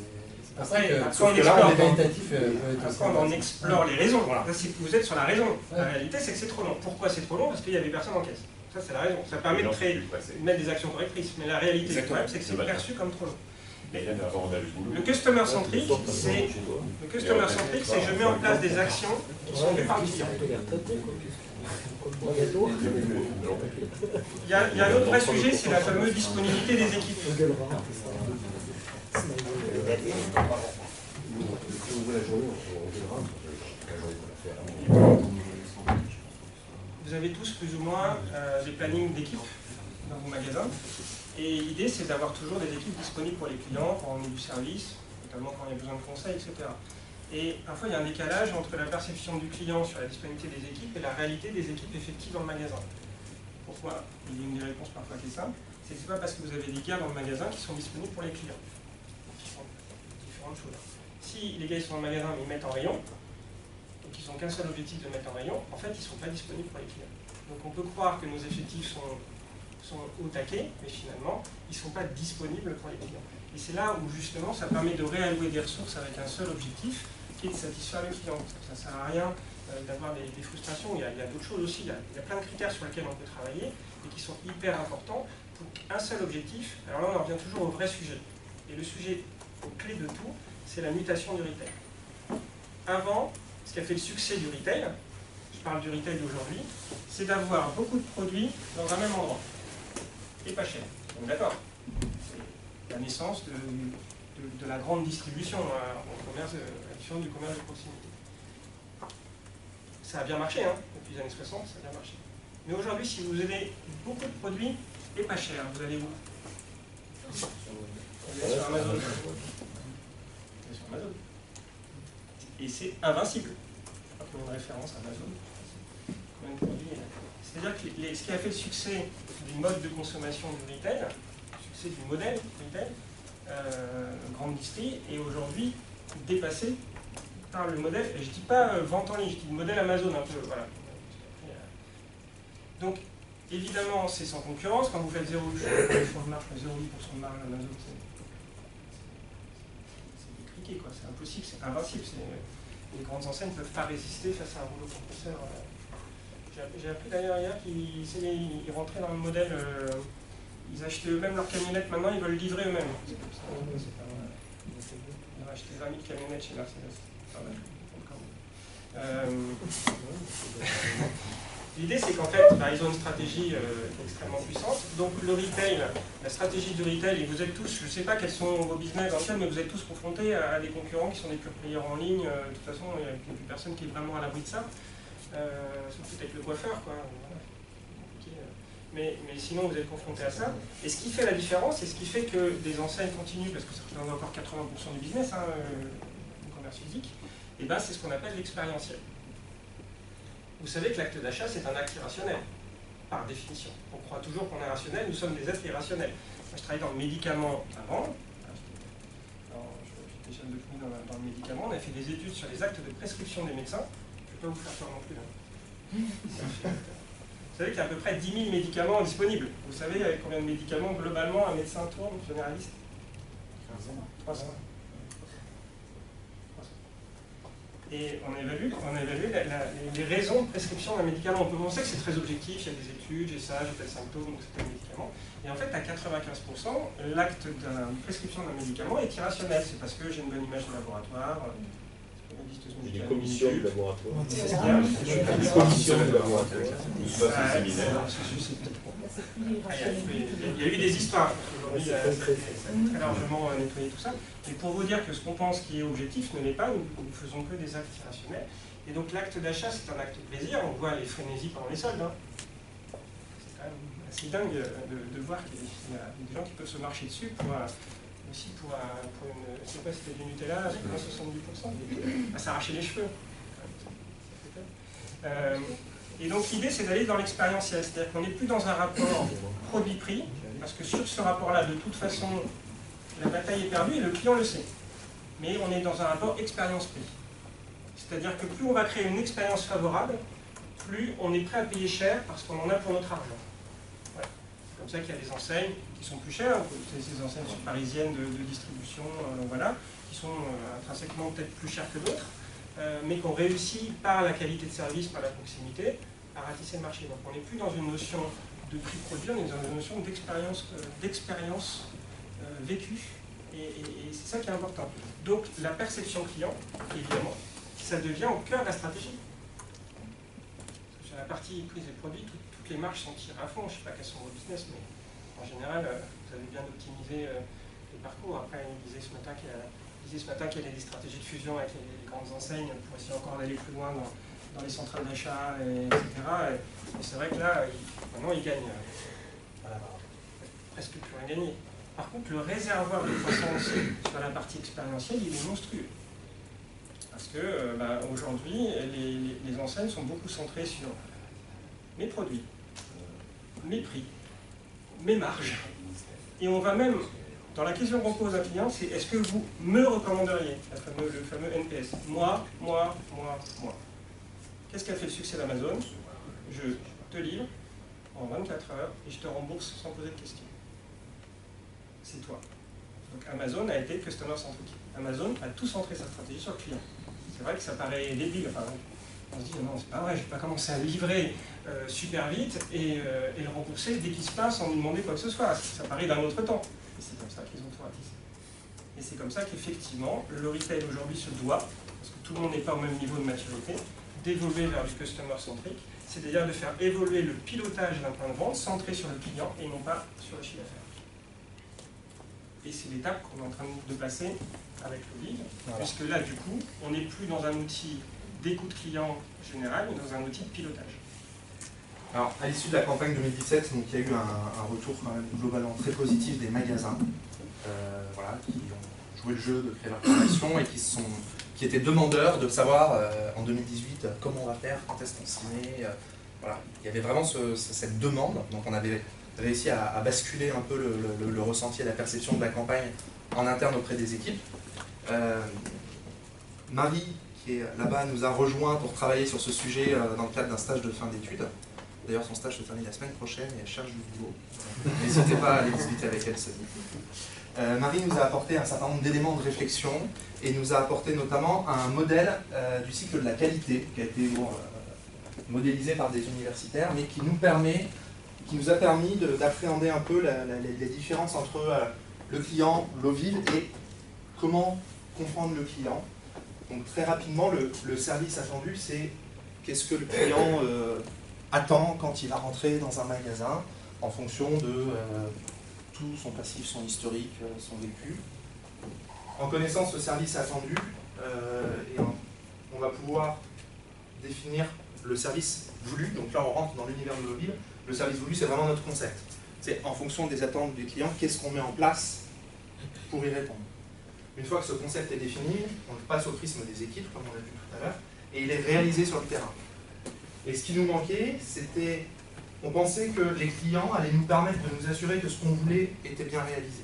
pour ça Après, que après, sauf on que là, explore, le qualitatif peut être aussi après, on explore les raisons. Voilà. Là, vous êtes sur la raison. La Ouais. réalité, c'est que c'est trop long. Pourquoi c'est trop long? Parce qu'il y avait personne en caisse. Ça, c'est la raison. Ça permet de créer, de mettre des actions correctrices. Mais la réalité du problème, c'est que c'est perçu comme trop long. Le customer centric, c'est je mets en place des actions qui sont vues par le client. Il y a un autre vrai sujet, c'est la fameuse disponibilité des équipes. Vous avez tous plus ou moins des plannings d'équipes dans vos magasins. Et l'idée, c'est d'avoir toujours des équipes disponibles pour les clients, pour emmener du service, notamment quand il y a besoin de conseils, etc. Et parfois, il y a un décalage entre la perception du client sur la disponibilité des équipes et la réalité des équipes effectives dans le magasin. Pourquoi? Il y a une des réponses parfois qui est simple, c'est que ce n'est pas parce que vous avez des gars dans le magasin qui sont disponibles pour les clients. Qui sont différentes choses. Si les gars ils sont dans le magasin mais ils mettent en rayon, ok, qu'ils n'ont qu'un seul objectif de mettre en rayon, en fait, ils ne sont pas disponibles pour les clients. Donc on peut croire que nos effectifs sont au taquet, mais finalement, ils ne sont pas disponibles pour les clients. Et c'est là où justement ça permet de réallouer des ressources avec un seul objectif, qui est de satisfaire le client. Ça ne sert à rien d'avoir des frustrations, il y a d'autres choses aussi, il y a plein de critères sur lesquels on peut travailler, et qui sont hyper importants pour un seul objectif. Alors là, on en revient toujours au vrai sujet. Et le sujet clé de tout, c'est la mutation du retail. Avant, ce qui a fait le succès du retail, je parle du retail d'aujourd'hui, c'est d'avoir beaucoup de produits dans un même endroit. Et pas cher. Donc d'accord, c'est la naissance de la grande distribution en commerce, la différence du commerce de proximité. Ça a bien marché, hein, depuis les années 60, ça a bien marché. Mais aujourd'hui, si vous avez beaucoup de produits et pas cher, vous allez où? Vous allez sur Amazon. Vous allez sur Amazon. Et c'est invincible. Je crois qu'on a une référence à Amazon. Combien de produits? C'est-à-dire que ce qui a fait le succès du mode de consommation du retail, le succès du modèle retail, grande distrie, est aujourd'hui dépassé par le modèle, et je ne dis pas vente en ligne, je dis le modèle Amazon un peu, voilà. Donc, évidemment, c'est sans concurrence. Quand vous faites 0,8% de marge Amazon, c'est décriqué, quoi. C'est impossible, c'est invincible. Les grandes enseignes ne peuvent pas résister face à un rouleau compresseur. J'ai appris d'ailleurs hier qu'ils rentraient dans le modèle, ils achetaient eux-mêmes leurs camionnettes, maintenant ils veulent livrer eux-mêmes. Ils ont acheté 20 000 camionnettes chez Mercedes. L'idée c'est qu'en fait, ils ont une stratégie extrêmement puissante. Donc le retail, la stratégie du retail, et vous êtes tous, je ne sais pas quels sont vos business anciens, mais vous êtes tous confrontés à des concurrents qui sont des pure players en ligne. De toute façon, il n'y a plus personne qui est vraiment à l'abri de ça. Sauf peut-être le coiffeur, quoi. Mais sinon, vous êtes confronté à ça. Et ce qui fait la différence, et ce qui fait que des enseignes continuent, parce que ça représente encore 80% du business, le commerce physique, et c'est ce qu'on appelle l'expérientiel. Vous savez que l'acte d'achat, c'est un acte irrationnel, par définition. On croit toujours qu'on est rationnel, nous sommes des êtres irrationnels. Moi, je travaillais dans le médicament avant, j'étais chef de clinique dans le médicament, on a fait des études sur les actes de prescription des médecins. Je ne vais pas vous faire peur non plus. Vous savez qu'il y a à peu près 10 000 médicaments disponibles. Vous savez avec combien de médicaments globalement un médecin tourne, généraliste? 300. Et on évalue les raisons de prescription d'un médicament. On peut penser que c'est très objectif, il y a des études, j'ai ça, j'ai tel symptôme, donc c'est tel médicament. Et en fait, à 95%, l'acte de prescription d'un médicament est irrationnel. C'est parce que j'ai une bonne image de laboratoire. Des commissions de laboratoire. C'est ce qu'il y a. Des commissions de laboratoire. Il y a eu des histoires. Aujourd'hui, ça a très largement nettoyé tout ça. Mais pour vous dire que ce qu'on pense qui est objectif ne l'est pas, nous ne faisons que des actes irrationnels. Et donc l'acte d'achat, c'est un acte de plaisir. On voit les frénésies pendant les soldes. C'est quand même assez dingue de voir qu'il y a des gens qui peuvent se marcher dessus aussi pour une... Je sais pas si c'était du Nutella, c'est 70%. S'arracher les cheveux. Et donc l'idée c'est d'aller dans l'expérientiel, c'est-à-dire qu'on n'est plus dans un rapport produit-prix, parce que sur ce rapport-là, de toute façon, la bataille est perdue et le client le sait. Mais on est dans un rapport expérience-prix. C'est-à-dire que plus on va créer une expérience favorable, plus on est prêt à payer cher parce qu'on en a pour notre argent. Ouais. C'est comme ça qu'il y a des enseignes qui sont plus chères, ces enseignes parisiennes de distribution, voilà, qui sont intrinsèquement peut-être plus chères que d'autres. Mais qu'on réussit par la qualité de service, par la proximité, à ratisser le marché. Donc on n'est plus dans une notion de prix produit, on est dans une notion d'expérience vécue, et c'est ça qui est important. Donc la perception client, évidemment, ça devient au cœur de la stratégie. Sur la partie prise des produits, toutes les marges sont tirées à fond, je ne sais pas quels sont vos business, mais en général, vous avez bien optimisé les parcours. Après, il disait ce matin qu'il y avait des stratégies de fusion avec les grandes enseignes pour essayer encore d'aller plus loin dans les centrales d'achat, etc. Et c'est vrai que là, maintenant, ils gagnent presque plus rien gagné. Par contre, le réservoir de croissance sur la partie expérientielle, il est monstrueux. Parce que aujourd'hui, les enseignes sont beaucoup centrées sur mes produits, mes prix, mes marges. Et on va même... Dans la question qu'on pose à un client, c'est est-ce que vous me recommanderiez, le fameux NPS, moi. Qu'est-ce qu'a fait le succès d'Amazon? Je te livre en 24 heures et je te rembourse sans poser de questions. C'est toi. Donc Amazon a été customer centric. Amazon a tout centré sa stratégie sur le client. C'est vrai que ça paraît débile. Enfin, on se dit non, c'est pas vrai, je vais pas commencer à livrer super vite et le rembourser dès qu'il se passe sans nous demander quoi que ce soit. Ça paraît d'un autre temps. Et c'est comme ça qu'ils ont tout ratissé. Et c'est comme ça qu'effectivement, le retail aujourd'hui se doit, parce que tout le monde n'est pas au même niveau de maturité, d'évoluer vers du customer centric, c'est-à-dire de faire évoluer le pilotage d'un point de vente centré sur le client et non pas sur le chiffre d'affaires. Et c'est l'étape qu'on est en train de passer avec le livre, puisque là, du coup, on n'est plus dans un outil d'écoute client général, mais dans un outil de pilotage. Alors, à l'issue de la campagne 2017, donc, il y a eu un retour quand même globalement très positif des magasins voilà, qui ont joué le jeu de créer leur collection et qui étaient demandeurs de savoir en 2018 comment on va faire, quand est-ce qu'on s'y met. Voilà. Il y avait vraiment cette demande, donc on avait réussi à basculer un peu le ressenti et la perception de la campagne en interne auprès des équipes. Marie, qui est là-bas, nous a rejoint pour travailler sur ce sujet dans le cadre d'un stage de fin d'études. D'ailleurs, son stage se termine la semaine prochaine et elle cherche du boulot. N'hésitez pas à aller discuter avec elle. Marie nous a apporté un certain nombre d'éléments de réflexion et nous a apporté notamment un modèle du cycle de la qualité qui a été modélisé par des universitaires, mais qui nous a permis d'appréhender un peu les différences entre le client, l'eau vive et comment comprendre le client. Donc très rapidement, le service attendu, c'est qu'est-ce que le client attend quand il va rentrer dans un magasin en fonction de tout son passif, son historique, son vécu. En connaissant ce service attendu, on va pouvoir définir le service voulu. Donc là, on rentre dans l'univers de mobile. Le service voulu, c'est vraiment notre concept. C'est en fonction des attentes du client, qu'est-ce qu'on met en place pour y répondre. Une fois que ce concept est défini, on passe au prisme des équipes, comme on a vu tout à l'heure, et il est réalisé sur le terrain. Et ce qui nous manquait, c'était, on pensait que les clients allaient nous permettre de nous assurer que ce qu'on voulait était bien réalisé.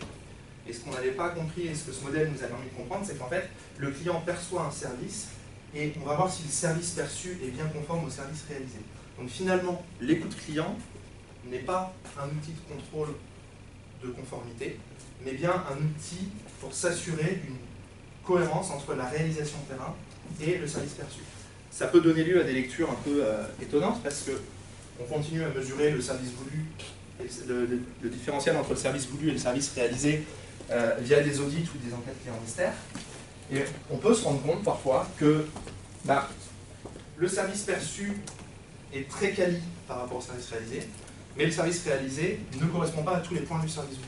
Et ce qu'on n'avait pas compris, et ce que ce modèle nous a permis de comprendre, c'est qu'en fait, le client perçoit un service, et on va voir si le service perçu est bien conforme au service réalisé. Donc finalement, l'écoute client n'est pas un outil de contrôle de conformité, mais bien un outil pour s'assurer d'une cohérence entre la réalisation terrain et le service perçu. Ça peut donner lieu à des lectures un peu étonnantes parce qu'on continue à mesurer le service voulu, le différentiel entre le service voulu et le service réalisé via des audits ou des enquêtes clients mystères. Et on peut se rendre compte parfois que le service perçu est très quali par rapport au service réalisé, mais le service réalisé ne correspond pas à tous les points du service voulu.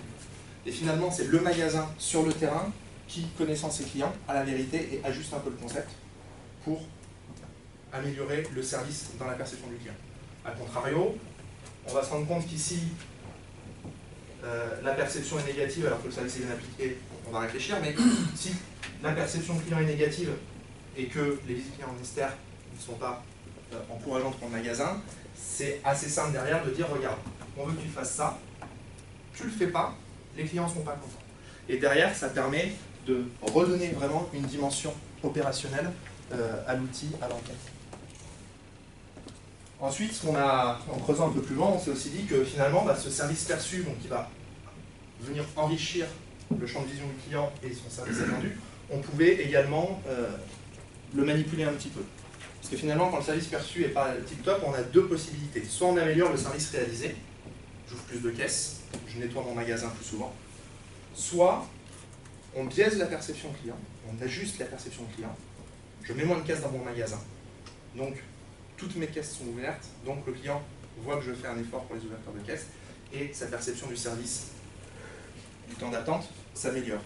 Et finalement, c'est le magasin sur le terrain qui, connaissant ses clients, a la vérité et ajuste un peu le concept pour améliorer le service dans la perception du client. A contrario, on va se rendre compte qu'ici, la perception est négative alors que le service est bien appliqué, on va réfléchir, mais si la perception client est négative et que les visites clients mystères ne sont pas encourageantes pour le magasin, c'est assez simple derrière de dire, regarde, on veut que tu fasses ça, tu le fais pas, les clients ne sont pas contents. Et derrière, ça permet de redonner vraiment une dimension opérationnelle à l'outil, à l'enquête. Ensuite, en creusant un peu plus loin, on s'est aussi dit que finalement, ce service perçu, donc, qui va venir enrichir le champ de vision du client et son service attendu, on pouvait également le manipuler un petit peu. Parce que finalement, quand le service perçu n'est pas tip-top, on a deux possibilités. Soit on améliore le service réalisé, j'ouvre plus de caisses, je nettoie mon magasin plus souvent. Soit on biaise la perception client, on ajuste la perception client, je mets moins de caisses dans mon magasin. Donc, toutes mes caisses sont ouvertes, donc le client voit que je fais un effort pour les ouvertures de caisses, et sa perception du service, du temps d'attente, s'améliore.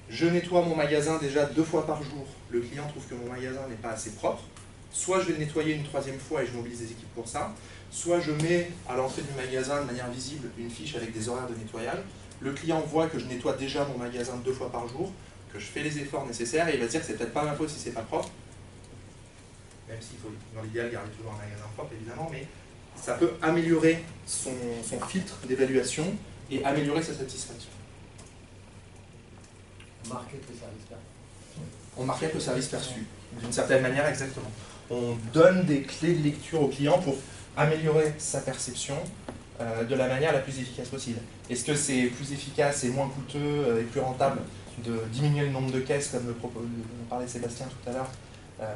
Je nettoie mon magasin déjà 2 fois par jour, le client trouve que mon magasin n'est pas assez propre, soit je vais le nettoyer une 3e fois et je mobilise des équipes pour ça, soit je mets à l'entrée du magasin de manière visible une fiche avec des horaires de nettoyage, le client voit que je nettoie déjà mon magasin 2 fois par jour, que je fais les efforts nécessaires et il va se dire que c'est peut-être pas ma faute si c'est pas propre, même s'il faut dans l'idéal garder toujours un magasin propre évidemment, mais ça peut améliorer son filtre d'évaluation et améliorer sa satisfaction. On market le service perçu. On market le service perçu, d'une certaine manière exactement. on donne des clés de lecture au client pour améliorer sa perception de la manière la plus efficace possible. Est-ce que c'est plus efficace et moins coûteux et plus rentable de diminuer le nombre de caisses, comme parlait Sébastien tout à l'heure,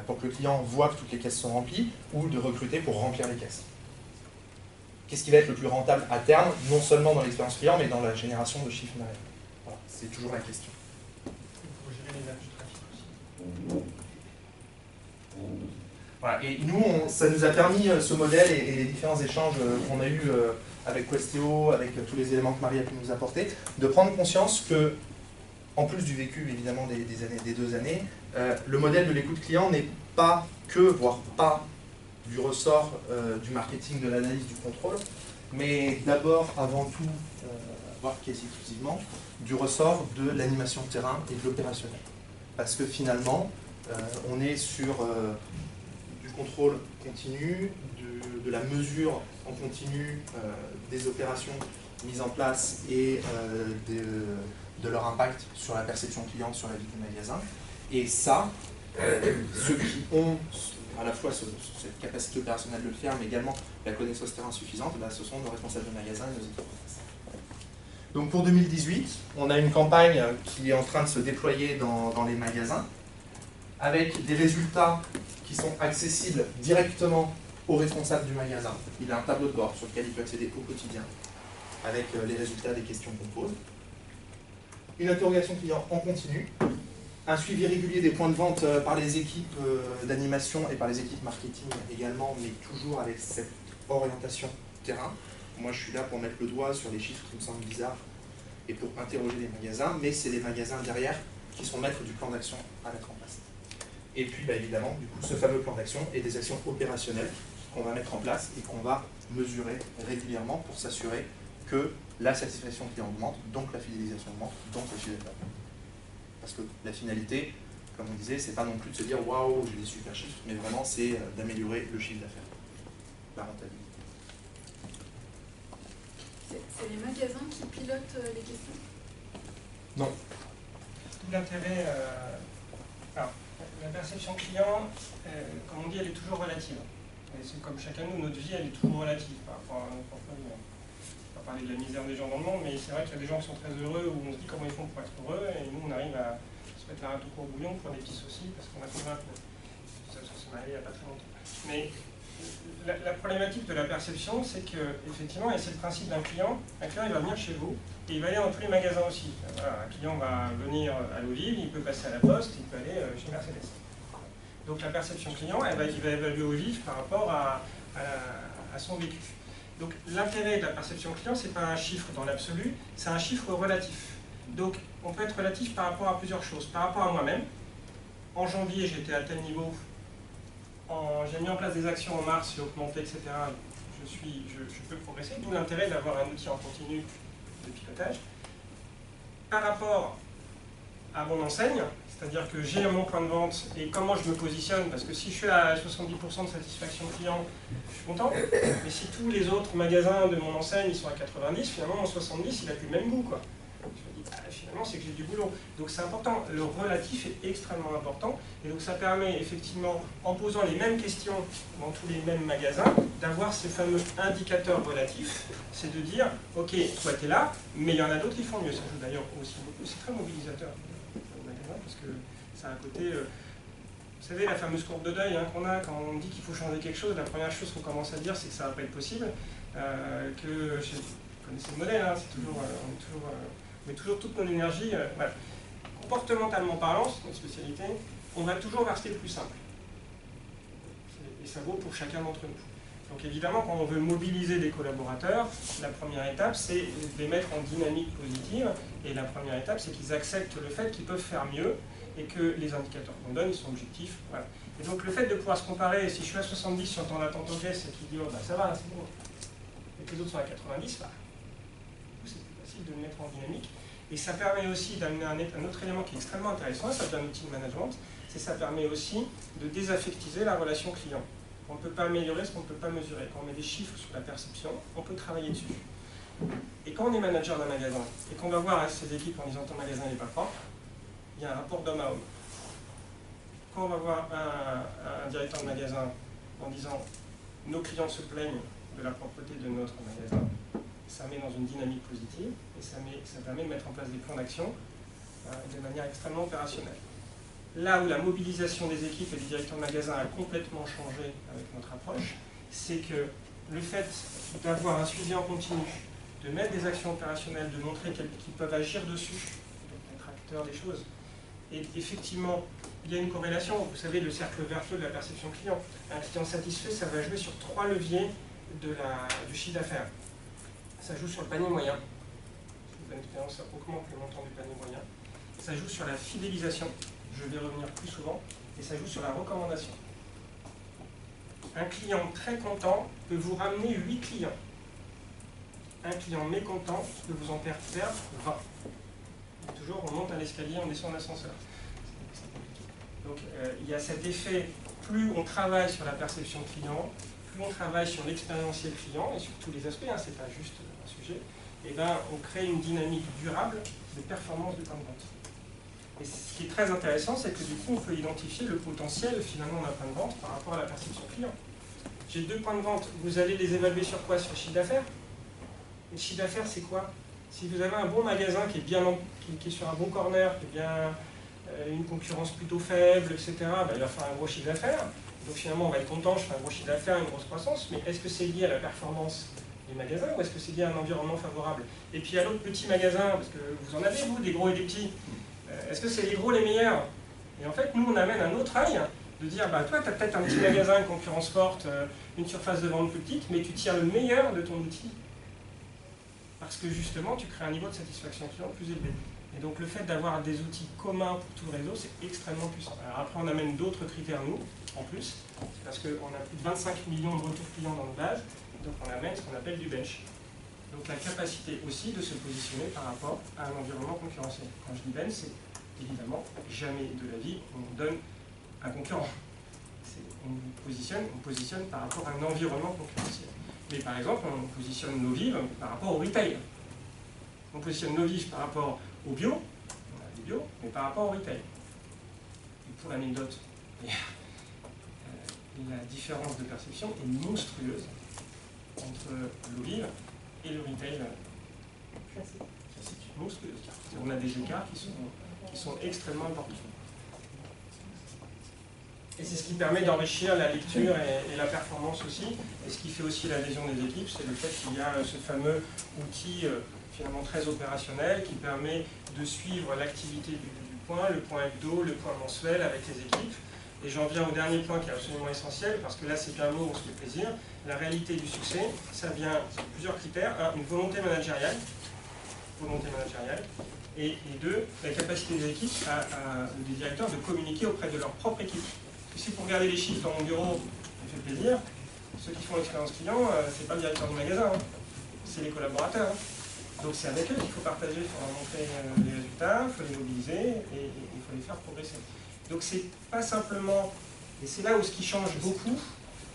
pour que le client voit que toutes les caisses sont remplies, ou de recruter pour remplir les caisses? Qu'est-ce qui va être le plus rentable à terme, non seulement dans l'expérience client, mais dans la génération de chiffre d'affaires? Voilà, c'est toujours la question. Il faut gérer les abus de trafic aussi. Voilà, et nous, ça nous a permis, ce modèle et les différents échanges qu'on a eus avec Questio, avec tous les éléments que Marie a pu nous apporter, de prendre conscience que, en plus du vécu évidemment des 2 années, le modèle de l'écoute client n'est pas que, voire pas, du ressort du marketing, de l'analyse, du contrôle, mais d'abord, avant tout, voire quasi exclusivement, du ressort de l'animation de terrain et de l'opérationnel. Parce que finalement, on est sur du contrôle continu, de la mesure en continu des opérations mises en place et de leur impact sur la perception client, sur la vie du magasin. Et ça, ceux qui ont à la fois cette capacité opérationnelle de le faire, mais également la connaissance terrain suffisante, ce sont nos responsables de magasin et nos équipes. Donc pour 2018, on a une campagne qui est en train de se déployer dans les magasins, avec des résultats qui sont accessibles directement au responsable du magasin. Il a un tableau de bord sur lequel il peut accéder au quotidien, avec les résultats des questions qu'on pose. Une interrogation client en continu, un suivi régulier des points de vente par les équipes d'animation et par les équipes marketing également, mais toujours avec cette orientation terrain. Moi, je suis là pour mettre le doigt sur les chiffres qui me semblent bizarres et pour interroger les magasins, mais c'est les magasins derrière qui sont maîtres du plan d'action à mettre en place. Et puis, évidemment, du coup, ce fameux plan d'action et des actions opérationnelles qu'on va mettre en place et qu'on va mesurer régulièrement pour s'assurer que la satisfaction client augmente, donc la fidélisation augmente, donc le chiffre d'affaires. Parce que la finalité, comme on disait, c'est pas non plus de se dire waouh, j'ai des super chiffres, mais vraiment c'est d'améliorer le chiffre d'affaires, la rentabilité. C'est les magasins qui pilotent les questions? Non. Tout l'intérêt. Alors, la perception client, comme on dit, elle est toujours relative. Et c'est comme chacun de nous, notre vie, elle est toujours relative par rapport à notre propre vie. On va parler de la misère des gens dans le monde, mais c'est vrai qu'il y a des gens qui sont très heureux où on se dit comment ils font pour être heureux, et nous, on arrive à se mettre la rate au court bouillon pour des petits soucis parce qu'on a fait 20 coups. Ça s'est marié il n'y a pas très longtemps. Mais la problématique de la perception, c'est que, effectivement, et c'est le principe d'un client, il va venir chez vous et il va aller dans tous les magasins aussi. Voilà, un client va venir à Loville, il peut passer à la poste, il peut aller chez Mercedes. Donc la perception client, il va évaluer au vif par rapport à son vécu. Donc l'intérêt de la perception client, ce n'est pas un chiffre dans l'absolu, c'est un chiffre relatif. Donc on peut être relatif par rapport à plusieurs choses. Par rapport à moi-même, en janvier j'étais à tel niveau, j'ai mis en place des actions en mars, j'ai augmenté, etc. Je peux progresser, d'où l'intérêt d'avoir un outil en continu de pilotage. Par rapport à mon enseigne, c'est-à-dire que j'ai mon point de vente et comment je me positionne, parce que si je suis à 70% de satisfaction client, je suis content, mais si tous les autres magasins de mon enseigne ils sont à 90, finalement mon 70 il n'a plus le même goût, quoi. Je me dis, finalement c'est que j'ai du boulot. Donc c'est important, le relatif est extrêmement important, et donc ça permet effectivement, en posant les mêmes questions dans tous les mêmes magasins, d'avoir ces fameux indicateurs relatifs, c'est de dire, ok, toi tu es là, mais il y en a d'autres qui font mieux, ça joue d'ailleurs aussi beaucoup, c'est très mobilisateur. Parce que c'est un côté, vous savez, la fameuse courbe de deuil qu'on a quand on dit qu'il faut changer quelque chose, la première chose qu'on commence à dire c'est que ça ne va pas être possible, que vous connaissez le modèle, c'est toujours, on met toujours toute notre énergie, voilà. Comportementalement parlant, c'est notre spécialité, on va toujours vers ce qui est le plus simple. Et ça vaut pour chacun d'entre nous. Donc évidemment, quand on veut mobiliser des collaborateurs, la première étape, c'est de les mettre en dynamique positive. Et la première étape, c'est qu'ils acceptent le fait qu'ils peuvent faire mieux et que les indicateurs qu'on donne, ils sont objectifs. Voilà. Et donc le fait de pouvoir se comparer, si je suis à 70 sur temps d'attente en caisse et qu'il dit, oh bah ça va, c'est bon, et que les autres sont à 90, bah, c'est plus facile de le mettre en dynamique. Et ça permet aussi d'amener un autre élément qui est extrêmement intéressant, ça devient un outil de management, c'est que ça permet aussi de désaffectiser la relation client. On ne peut pas améliorer ce qu'on ne peut pas mesurer. Quand on met des chiffres sur la perception, on peut travailler dessus. Et quand on est manager d'un magasin, et qu'on va voir ses équipes en disant ton magasin n'est pas propre, il y a un rapport d'homme à homme. quand on va voir un directeur de magasin en disant « nos clients se plaignent de la propreté de notre magasin », ça met dans une dynamique positive et ça permet de mettre en place des plans d'action de manière extrêmement opérationnelle. Là où la mobilisation des équipes et des directeurs de magasin a complètement changé avec notre approche, c'est que le fait d'avoir un suivi en continu, de mettre des actions opérationnelles, de montrer qu'ils peuvent agir dessus, d'être acteurs des choses. Et effectivement, il y a une corrélation, vous savez, le cercle vertueux de la perception client. Un client satisfait, ça va jouer sur 3 leviers du chiffre d'affaires. Ça joue sur le panier moyen. C'est une expérience à augmenter le montant du panier moyen. Ça joue sur la fidélisation, je vais revenir plus souvent, et ça joue sur la recommandation. Un client très content peut vous ramener 8 clients. Un client mécontent peut vous en perdre 20. Et toujours, on monte un escalier, on descend un ascenseur. Donc, il y a cet effet, plus on travaille sur la perception client, plus on travaille sur l'expérientiel client, et sur tous les aspects, c'est pas juste un sujet, et ben, on crée une dynamique durable de performance du point de vente. Et ce qui est très intéressant, c'est que du coup, on peut identifier le potentiel finalement d'un point de vente par rapport à la perception client. J'ai 2 points de vente, vous allez les évaluer sur quoi? Sur le chiffre d'affaires. Et le chiffre d'affaires, c'est quoi? Si vous avez un bon magasin qui est sur un bon corner, qui est bien une concurrence plutôt faible, etc., ben, il va faire un gros chiffre d'affaires. Donc finalement, on va être content, je fais un gros chiffre d'affaires, une grosse croissance, mais est-ce que c'est lié à la performance des magasins ou est-ce que c'est lié à un environnement favorable? Et puis à l'autre petit magasin, parce que vous en avez, vous, des gros et des petits, est-ce que c'est les gros les meilleurs? Et en fait, nous, on amène un autre œil de dire, bah, toi, tu as peut-être un petit magasin, une concurrence forte, une surface de vente plus petite, mais tu tires le meilleur de ton outil. Parce que justement, tu crées un niveau de satisfaction client plus élevé. Et donc, le fait d'avoir des outils communs pour tout le réseau, c'est extrêmement puissant. Alors après, on amène d'autres critères, nous, en plus, parce qu'on a plus de 25 millions de retours clients dans nos bases, donc on amène ce qu'on appelle du bench. Donc la capacité aussi de se positionner par rapport à un environnement concurrentiel. Quand je dis bench, c'est évidemment jamais de la vie on donne un concurrent. On positionne par rapport à un environnement concurrentiel. Mais par exemple, on positionne nos vives par rapport au retail. On positionne nos vives par rapport au bio, on a du bio, mais par rapport au retail. Et pour l'anecdote, la différence de perception est monstrueuse entre l'eau vive et le retail classique. Monstrueuse. On a des écarts qui sont extrêmement importants. Et c'est ce qui permet d'enrichir la lecture et la performance aussi. Et ce qui fait aussi l'adhésion des équipes, c'est le fait qu'il y a ce fameux outil finalement très opérationnel qui permet de suivre l'activité du point, le point hebdo, le point mensuel avec les équipes. Et j'en viens au dernier point qui est absolument essentiel, parce que là c'est bien un mot, on se fait plaisir. La réalité du succès, ça vient de plusieurs critères. Un, une volonté managériale. Et deux, la capacité des équipes, des directeurs, de communiquer auprès de leur propre équipe. Si vous regardez les chiffres dans mon bureau, ça fait plaisir. Ceux qui font l'expérience client, c'est pas le directeur du magasin, c'est les collaborateurs. Donc c'est avec eux qu'il faut partager, il faut leur montrer les résultats, il faut les mobiliser et il faut les faire progresser. Donc c'est pas simplement, et c'est là où ce qui change beaucoup,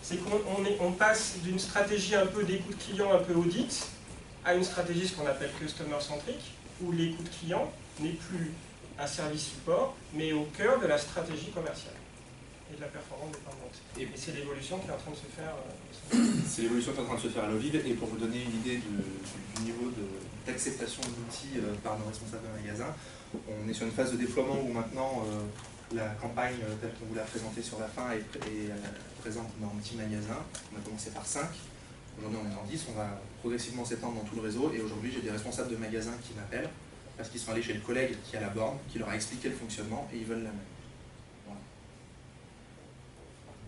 c'est qu'on passe d'une stratégie un peu d'écoute client, un peu audit, à une stratégie ce qu'on appelle customer centric, où l'écoute client n'est plus un service support, mais au cœur de la stratégie commerciale et de la performance des points de vente. Et c'est l'évolution qui est en train de se faire. C'est l'évolution qui est en train de se faire à Loville, et pour vous donner une idée du niveau d'acceptation de l'outil par nos responsables de magasin, on est sur une phase de déploiement où maintenant la campagne telle qu'on vous l'a présentée sur la fin est présente dans 10 magasins. On a commencé par 5, aujourd'hui on est en 10, on va progressivement s'étendre dans tout le réseau, et aujourd'hui j'ai des responsables de magasins qui m'appellent parce qu'ils sont allés chez le collègue qui a la borne, qui leur a expliqué le fonctionnement et ils veulent la même. Voilà.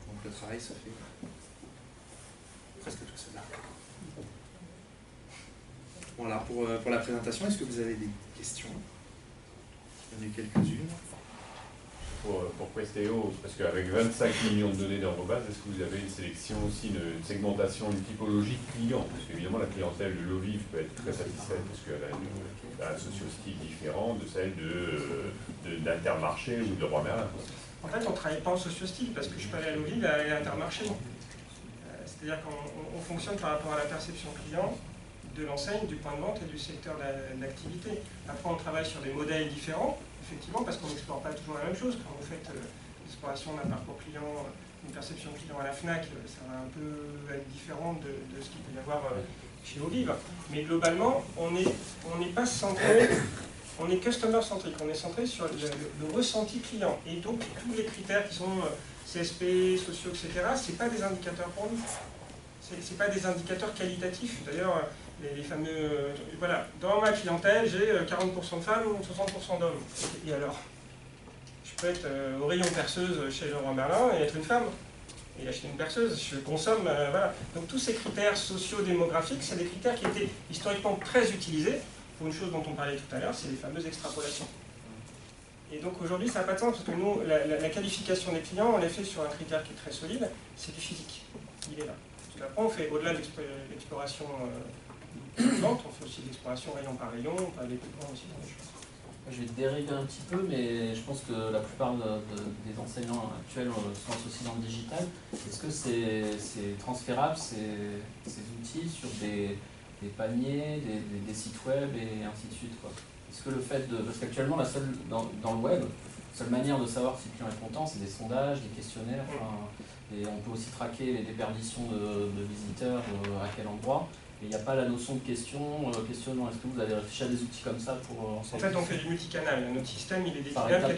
Donc le travail se fait presque tout seul. Voilà, pour la présentation, est-ce que vous avez des questions? Il y en a eu quelques-unes. Pour Questeo, parce qu'avec 25 millions de données dans vos bases, est-ce que vous avez une sélection aussi, une segmentation, une typologie de clients? Parce qu'évidemment, la clientèle de l'eau-vive peut être très satisfaite parce qu'elle a un socio-style différent de celle d'Intermarché ou de Roi Merlin. En fait, on ne travaille pas en socio-style parce que je peux aller à l'eau-vive et à Intermarché. C'est-à-dire qu'on fonctionne par rapport à la perception client de l'enseigne, du point de vente et du secteur d'activité. Après, on travaille sur des modèles différents, effectivement, parce qu'on n'explore pas toujours la même chose. Quand vous faites l'exploration d'un parcours client, une perception client à la FNAC, ça va un peu être différent de ce qu'il peut y avoir chez Ovive. Mais globalement, on n'est pas centré, on est customer centrique, on est centré sur le ressenti client. Et donc tous les critères qui sont CSP, sociaux, etc., ce n'est pas des indicateurs pour nous. Ce n'est pas des indicateurs qualitatifs. D'ailleurs, les fameux... voilà, dans ma clientèle, j'ai 40% de femmes ou 60% d'hommes. Et alors, je peux être au rayon perceuse chez Leroy Merlin et être une femme. Et acheter une perceuse, je consomme, voilà. Donc tous ces critères socio-démographiques, c'est des critères qui étaient historiquement très utilisés pour une chose dont on parlait tout à l'heure, c'est les fameuses extrapolations. Et donc aujourd'hui, ça n'a pas de sens, parce que nous, la qualification des clients, on l'a fait sur un critère qui est très solide, c'est du physique. Il est là. Après, on fait au-delà de l'exploration vente, on fait aussi de l'exploration rayon par rayon, on peut aller plus loin aussi dans les choses. Je vais dériver un petit peu, mais je pense que la plupart des enseignants actuels sont aussi dans le digital. Est-ce que c'est transférable, ces outils, sur des paniers, des sites web et ainsi de suite, quoi? Est-ce que le fait de... Parce qu'actuellement, dans le web, la seule manière de savoir si le client est content, c'est des sondages, des questionnaires, et on peut aussi traquer les déperditions de visiteurs, à quel endroit. Et il n'y a pas la notion de questionnement. Est-ce que vous avez réfléchi à des outils comme ça pour... En fait, on fait du multicanal. Notre système, il est déclinable,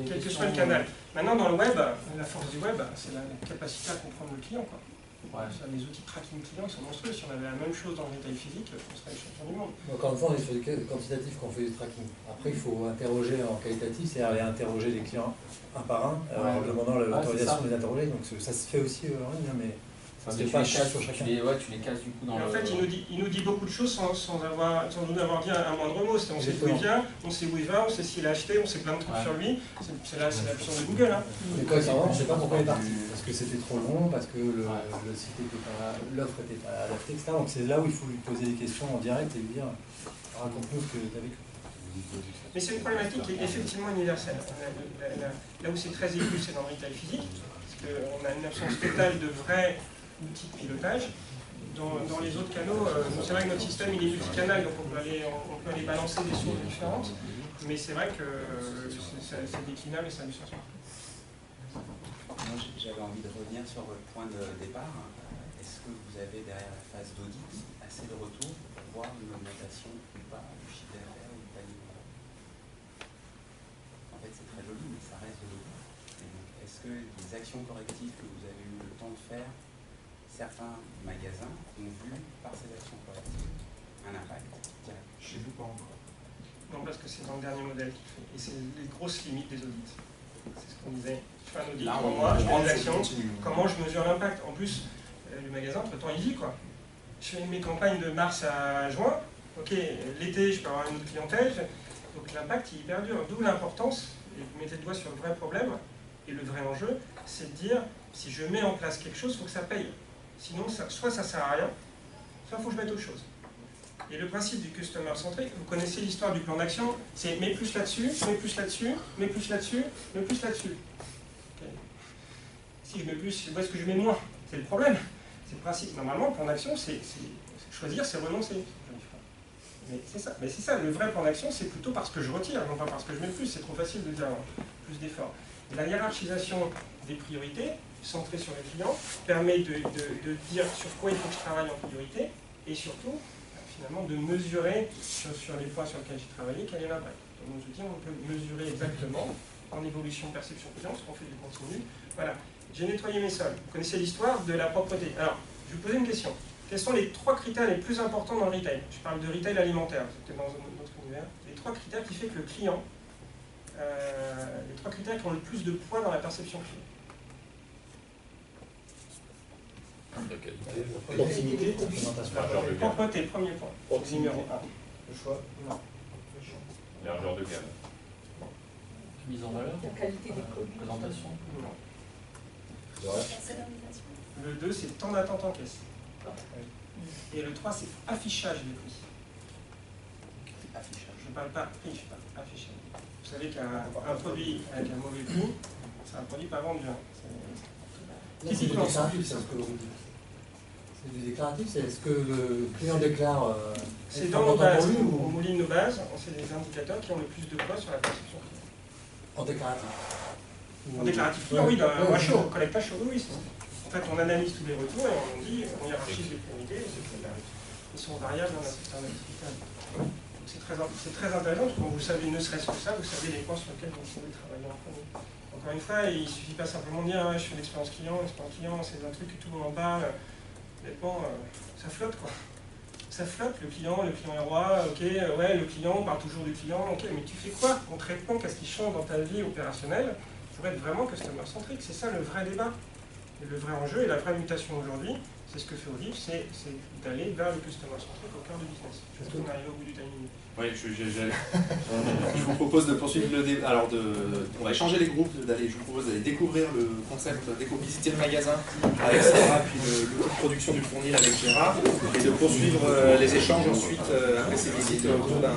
quel que soit le canal. Maintenant, dans le web, la force du web, c'est la capacité à comprendre le client, quoi. Ouais. Les outils de tracking client sont monstrueux. Si on avait la même chose dans le retail physique, on serait les champions du monde. Encore une fois, on est sur du quantitatif quand on fait du tracking. Après, il faut interroger en qualitatif, c'est-à-dire aller interroger les clients un par un, en demandant l'autorisation de les interroger. Donc ça se fait aussi en ligne, mais c'est pas le cas sur chacun. Tu les cases du coup dans en fait, il nous dit beaucoup de choses sans nous avoir dit un moindre mot. On sait d'où il vient, on sait où il va, on sait s'il a acheté, on sait plein de trucs sur lui. C'est la puissance de Google. Hein. Mais quoi, je ne sais pas pourquoi il est parti. Parce que c'était trop long, parce que le site était pas, l'offre n'était pas adaptée, etc. Donc c'est là où il faut lui poser des questions en direct et lui dire raconte-nous ce que tu as vécu. Mais c'est une problématique qui est effectivement universelle. Là où c'est très aigu, c'est dans le retail physique, parce qu'on a une absence totale de vrais outils de pilotage. Dans les autres canaux, c'est vrai que notre système il est multicanal, donc on peut aller balancer des sources différentes, mais c'est vrai que c'est déclinable et ça a du sens. Moi, j'avais envie de revenir sur votre point de départ. Est-ce que vous avez derrière la phase d'audit assez de retours pour voir une augmentation ou pas du chiffre d'affaires ou du panier? En fait, c'est très joli, mais ça reste de l'audit. Est-ce que les actions correctives que vous avez eu le temps de faire, certains magasins ont vu par ces actions correctives un impact direct? Chez vous, pas encore. Non, parce que c'est dans le dernier modèle qu'il fait. Et c'est les grosses limites des audits. C'est ce qu'on disait. Je fais un audit pour moi, je fais des actions, comment je mesure l'impact? En plus, le magasin, entre-temps, il vit, quoi. Je fais mes campagnes de mars à juin. Ok, l'été, je peux avoir une autre clientèle. Donc l'impact, il est hyper dur. D'où l'importance, et vous mettez le doigt sur le vrai problème, et le vrai enjeu, c'est de dire, si je mets en place quelque chose, il faut que ça paye. Sinon, soit ça ne sert à rien, soit il faut que je mette autre chose. Et le principe du customer centric, vous connaissez l'histoire du plan d'action, c'est mets plus là-dessus, mets plus là-dessus, mets plus là-dessus, mets plus là-dessus. Okay. Si je mets plus, où est-ce que je mets moins? C'est le problème. C'est le principe. Normalement, le plan d'action, c'est choisir, c'est renoncer. Mais c'est ça. Mais c'est ça, le vrai plan d'action, c'est plutôt parce que je retire, non pas parce que je mets plus. C'est trop facile de dire plus d'efforts. La hiérarchisation des priorités, centrée sur les clients, permet de dire sur quoi il faut que je travaille en priorité, et surtout, finalement, de mesurer sur les points sur lesquels j'ai travaillé quel est l'impact. Dans nos outils, on peut mesurer exactement en évolution perception client, ce qu'on fait du continu. Voilà, j'ai nettoyé mes sols. Vous connaissez l'histoire de la propreté. Alors, je vais vous poser une question. Quels sont les 3 critères les plus importants dans le retail? Je parle de retail alimentaire, c'était dans notre univers. Les 3 critères qui font que le client, les 3 critères qui ont le plus de poids dans la perception client. La qualité, proximité, largeur de gamme. Propreté, premier point. Numéro 1. Le choix? Non. Largeur de gamme. Mise en valeur, La qualité des produits. présentation. Non. Le 2, c'est temps d'attente en caisse. Et le 3, c'est affichage des prix. Affichage. Je ne parle pas prix, je parle affichage. Vous savez qu'un produit avec un mauvais prix, c'est un produit pas vendu. C'est du déclaratif, c'est ce que vous dites. C'est du déclaratif, c'est ce que le client déclare. C'est dans nos bases, on mouline nos bases, c'est des indicateurs qui ont le plus de poids sur la perception client. En déclaratif. En déclaratif client, oui, à chaud, on collecte à chaud, oui. En fait, on analyse tous les retours et on dit, on hiérarchise les priorités, ils sont variables dans un secteur d'activité. C'est très intéressant parce que vous savez, ne serait-ce que ça, vous savez les points sur lesquels vous pouvez travailler en premier. Encore une fois, il ne suffit pas simplement de dire je fais l'expérience client, c'est un truc que tout le monde en parle. Honnêtement, ça flotte quoi. Ça flotte, le client est roi, ok, ouais, le client, on parle toujours du client, ok, mais tu fais quoi concrètement? Qu'est-ce qui change dans ta vie opérationnelle pour être vraiment customer-centric? C'est ça le vrai débat. Et le vrai enjeu et la vraie mutation aujourd'hui, c'est ce que fait Odif, c'est d'aller vers le customer-centric au cœur du business. Je pense qu'on arrive au bout du timing. Oui, je vous propose de poursuivre le débat. Alors, on va échanger les groupes. Je vous propose d'aller découvrir le concept, visiter le magasin avec Sarah, puis l'outil de production du fournil avec Gérard, et de poursuivre les échanges ensuite après ces visites autour d'un